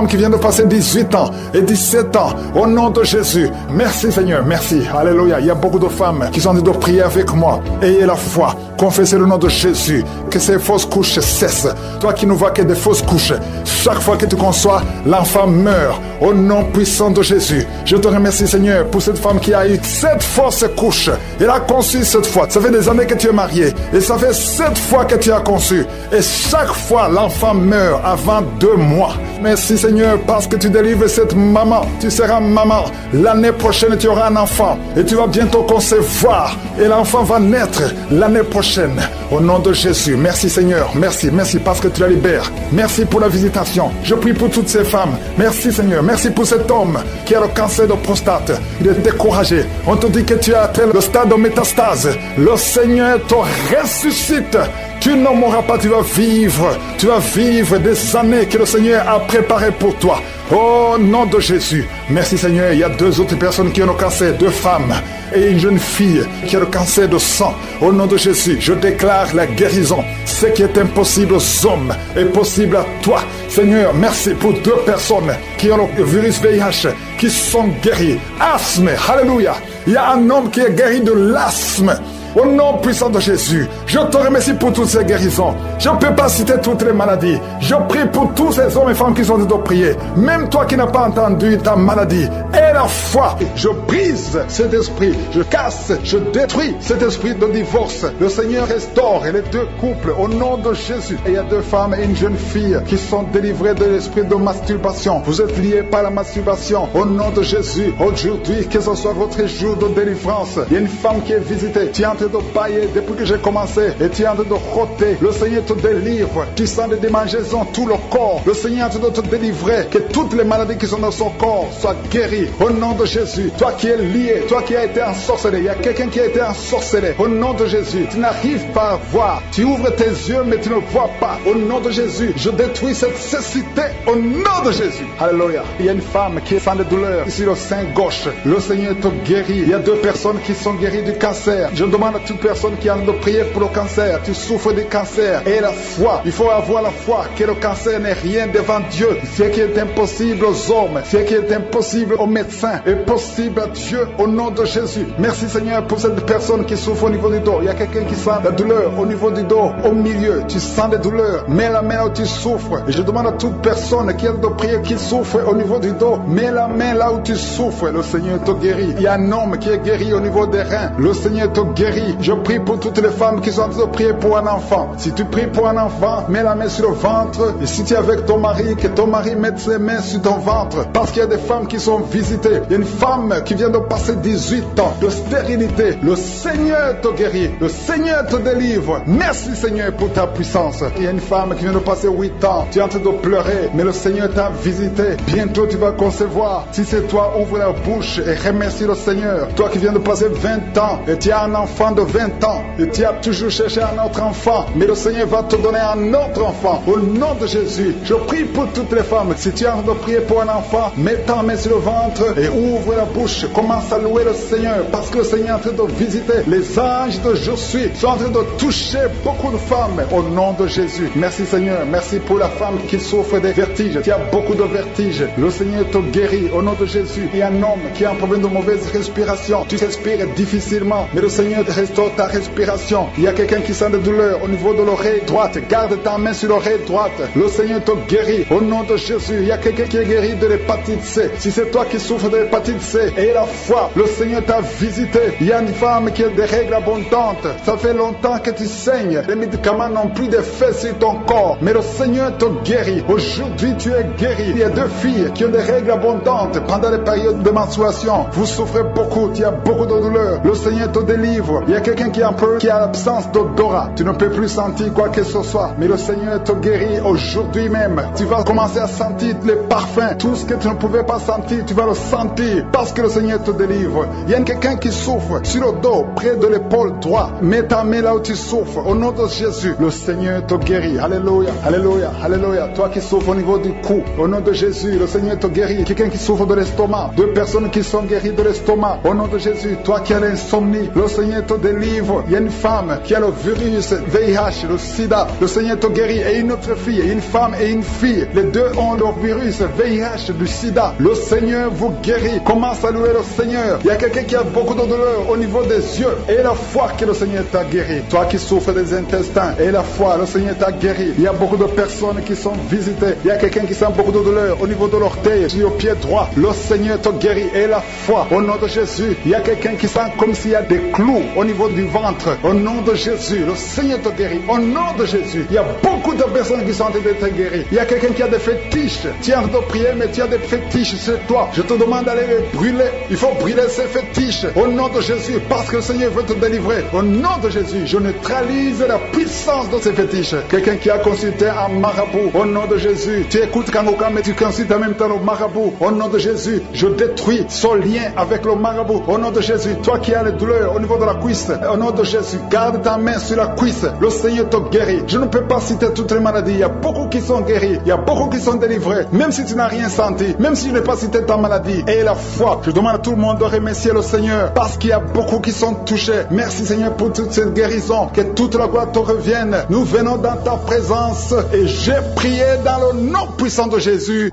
qui vient de passer 18 ans et 17 ans. Au nom de Jésus, merci Seigneur, merci. Alléluia. Il y a beaucoup de femmes qui sont en train de prier avec moi. Ayez la foi. Confessez le nom de Jésus. Que ces fausses couches cessent. Toi qui ne vois que des fausses couches, chaque fois que tu conçois, l'enfant meurt. Au nom puissant de Jésus, je te remercie Seigneur pour cette femme qui a eu 7 fausses couches. Elle a conçu 7 fois. Ça fait des années que tu es marié. Et ça fait 7 fois que tu as conçu. Et chaque fois, l'enfant meurt avant 2 mois. Merci Seigneur parce que tu délivres cette maman. Tu seras maman. L'année prochaine, tu auras un enfant. Et tu vas bientôt concevoir. Et l'enfant va naître l'année prochaine. Au nom de Jésus. Merci Seigneur. Merci. Merci parce que tu la libères. Merci pour la visitation. Je prie pour toutes ces femmes. Merci Seigneur. Merci pour cet homme qui a le cancer de prostate. Il est découragé. On te dit que tu as atteint le stade de métastase. Le Seigneur te ressuscite. Tu ne mourras pas, tu vas vivre des années que le Seigneur a préparées pour toi. Au nom de Jésus. Merci Seigneur. Il y a 2 autres personnes qui ont le cancer, 2 femmes et une jeune fille qui a le cancer de sang. Au nom de Jésus, je déclare la guérison. Ce qui est impossible aux hommes est possible à toi. Seigneur, merci pour 2 personnes qui ont le virus VIH, qui sont guéries. Asthme, alléluia. Il y a un homme qui est guéri de l'asthme. Au nom puissant de Jésus, je te remercie pour toutes ces guérisons. Je ne peux pas citer toutes les maladies. Je prie pour tous ces hommes et femmes qui sont en train de prier. Même toi qui n'as pas entendu ta maladie, aie la foi. Je brise cet esprit. Je casse, je détruis cet esprit de divorce. Le Seigneur restaure les 2 couples au nom de Jésus. Et il y a 2 femmes et une jeune fille qui sont délivrées de l'esprit de masturbation. Vous êtes liés par la masturbation. Au nom de Jésus, aujourd'hui, que ce soit votre jour de délivrance. Il y a une femme qui est visitée. Tu es en train de bailler depuis que j'ai commencé et tu es en train de roter. Le Seigneur te délivre. Tu sens des démangeaisons tout le corps. Le Seigneur est en train de te délivrer. Que toutes les maladies qui sont dans son corps soient guéries. Au nom de Jésus. Toi qui es lié, toi qui as été ensorcelé. Il y a quelqu'un qui a été ensorcelé. Au nom de Jésus. Tu n'arrives pas à voir. Tu ouvres tes yeux mais tu ne vois pas. Au nom de Jésus. Je détruis cette cécité. Au nom de Jésus. Alléluia. Il y a une femme qui sent des douleurs ici le sein gauche. Le Seigneur te guérit. Il y a 2 personnes qui sont guéries du cancer. Je demande à toute personne qui a envie de prier pour le cancer. Tu souffres du cancer. Et la foi. Il faut avoir la foi que le cancer n'est rien devant Dieu. Ce qui est impossible aux hommes, ce qui est impossible aux médecins, est possible à Dieu au nom de Jésus. Merci Seigneur pour cette personne qui souffre au niveau du dos. Il y a quelqu'un qui sent la douleur au niveau du dos, au milieu. Tu sens des douleurs. Mets la main là où tu souffres. Et je demande à toute personne qui a envie de prier, qui souffre au niveau du dos, mets la main là où tu souffres. Le Seigneur te guérit. Il y a un homme qui est guéri au niveau des reins. Le Seigneur te guérit. Je prie pour toutes les femmes qui sont en train de prier pour un enfant. Si tu pries pour un enfant, mets la main sur le ventre. Et si tu es avec ton mari, que ton mari mette ses mains sur ton ventre. Parce qu'il y a des femmes qui sont visitées. Il y a une femme qui vient de passer 18 ans de stérilité. Le Seigneur te guérit. Le Seigneur te délivre. Merci Seigneur pour ta puissance. Il y a une femme qui vient de passer 8 ans. Tu es en train de pleurer, mais le Seigneur t'a visité. Bientôt tu vas concevoir. Si c'est toi, ouvre la bouche et remercie le Seigneur. Toi qui viens de passer 20 ans et tu as un enfant de 20 ans et tu as toujours cherché un autre enfant, mais le Seigneur va te donner un autre enfant. Au nom de Jésus, je prie pour toutes les femmes. Si tu es en train de prier pour un enfant, mets ta main sur le ventre et ouvre la bouche. Commence à louer le Seigneur parce que le Seigneur est en train de visiter. Les anges de Je suis sont en train de toucher beaucoup de femmes au nom de Jésus. Merci Seigneur. Merci pour la femme qui souffre des vertiges. Tu as beaucoup de vertiges. Le Seigneur te guérit au nom de Jésus. Il y a un homme qui a un problème de mauvaise respiration. Tu respires difficilement, mais le Seigneur te restaure ta respiration. Il y a quelqu'un qui sent de douleur au niveau de l'oreille droite. Garde ta main sur l'oreille droite. Le Seigneur te guérit au nom de Jésus. Il y a quelqu'un qui est guéri de l'hépatite C. Si c'est toi qui souffres de l'hépatite C et la foi, le Seigneur t'a visité. Il y a une femme qui a des règles abondantes. Ça fait longtemps que tu saignes. Les médicaments n'ont plus d'effet sur ton corps. Mais le Seigneur te guérit. Aujourd'hui, tu es guéri. Il y a 2 filles qui ont des règles abondantes pendant les périodes de menstruation. Vous souffrez beaucoup. Il y a beaucoup de douleur. Le Seigneur te délivre. Il y a quelqu'un qui a l'absence d'odorat. Tu ne peux plus sentir quoi que ce soit. Mais le Seigneur te guérit aujourd'hui même. Tu vas commencer à sentir les parfums. Tout ce que tu ne pouvais pas sentir, tu vas le sentir parce que le Seigneur te délivre. Il y a quelqu'un qui souffre sur le dos, près de l'épaule droite. Mets ta main là où tu souffres. Au nom de Jésus, le Seigneur te guérit. Alléluia, alléluia, alléluia. Toi qui souffres au niveau du cou, au nom de Jésus, le Seigneur te guérit. Quelqu'un qui souffre de l'estomac, 2 personnes qui sont guéries de l'estomac. Au nom de Jésus, toi qui as l'insomnie, le Seigneur te délivre. Il y a une femme qui a le virus VIH, le sida. Le Seigneur te guérit. Et une autre fille, une femme et une fille. Les 2 ont le virus VIH du sida. Le Seigneur vous guérit. Commence à louer le Seigneur. Il y a quelqu'un qui a beaucoup de douleur au niveau des yeux. Et la foi que le Seigneur t'a guéri. Toi qui souffres des intestins. Et la foi, le Seigneur t'a guéri. Il y a beaucoup de personnes qui sont visitées. Il y a quelqu'un qui sent beaucoup de douleur au niveau de l'orteil, sur le pied droit. Le Seigneur te guérit. Et la foi, au nom de Jésus. Il y a quelqu'un qui sent comme s'il y a des clous au niveau du ventre. Au nom de Jésus, le Seigneur te guérit. Au nom de Jésus. Il y a beaucoup de personnes qui sont en train d'être guéries. Il y a quelqu'un qui a des fétiches. Tu es en train de prier, mais tu as des fétiches chez toi. Je te demande d'aller les brûler. Il faut brûler ces fétiches. Au nom de Jésus, parce que le Seigneur veut te délivrer. Au nom de Jésus, je neutralise la puissance de ces fétiches. Quelqu'un qui a consulté un marabout. Au nom de Jésus, tu écoutes Kangoka, mais tu consultes en même temps le marabout. Au nom de Jésus, je détruis son lien avec le marabout. Au nom de Jésus, toi qui as les douleurs au niveau de la cuisse, au nom de Jésus, garde ta main sur la cuisse. Le Seigneur te guérit. Je ne peux pas citer toutes les maladies. Il y a beaucoup qui sont guéris. Il y a beaucoup qui sont délivrés. Même si tu n'as rien senti, même si je n'ai pas cité ta maladie. Et la foi, je demande à tout le monde de remercier le Seigneur parce qu'il y a beaucoup qui sont touchés. Merci Seigneur pour toute cette guérison. Que toute la gloire te revienne. Nous venons dans ta présence et j'ai prié dans le nom puissant de Jésus.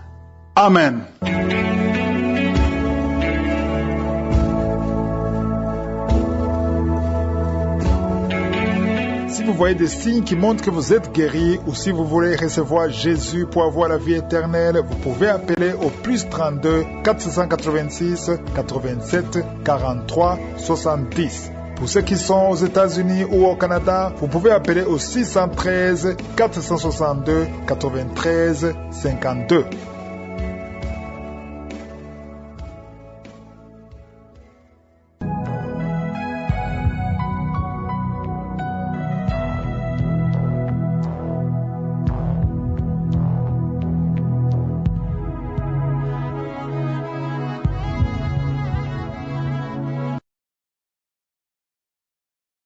Amen. Si vous voyez des signes qui montrent que vous êtes guéri ou si vous voulez recevoir Jésus pour avoir la vie éternelle, vous pouvez appeler au +32 486 87 43 70. Pour ceux qui sont aux États-Unis ou au Canada, vous pouvez appeler au 613 462 93 52.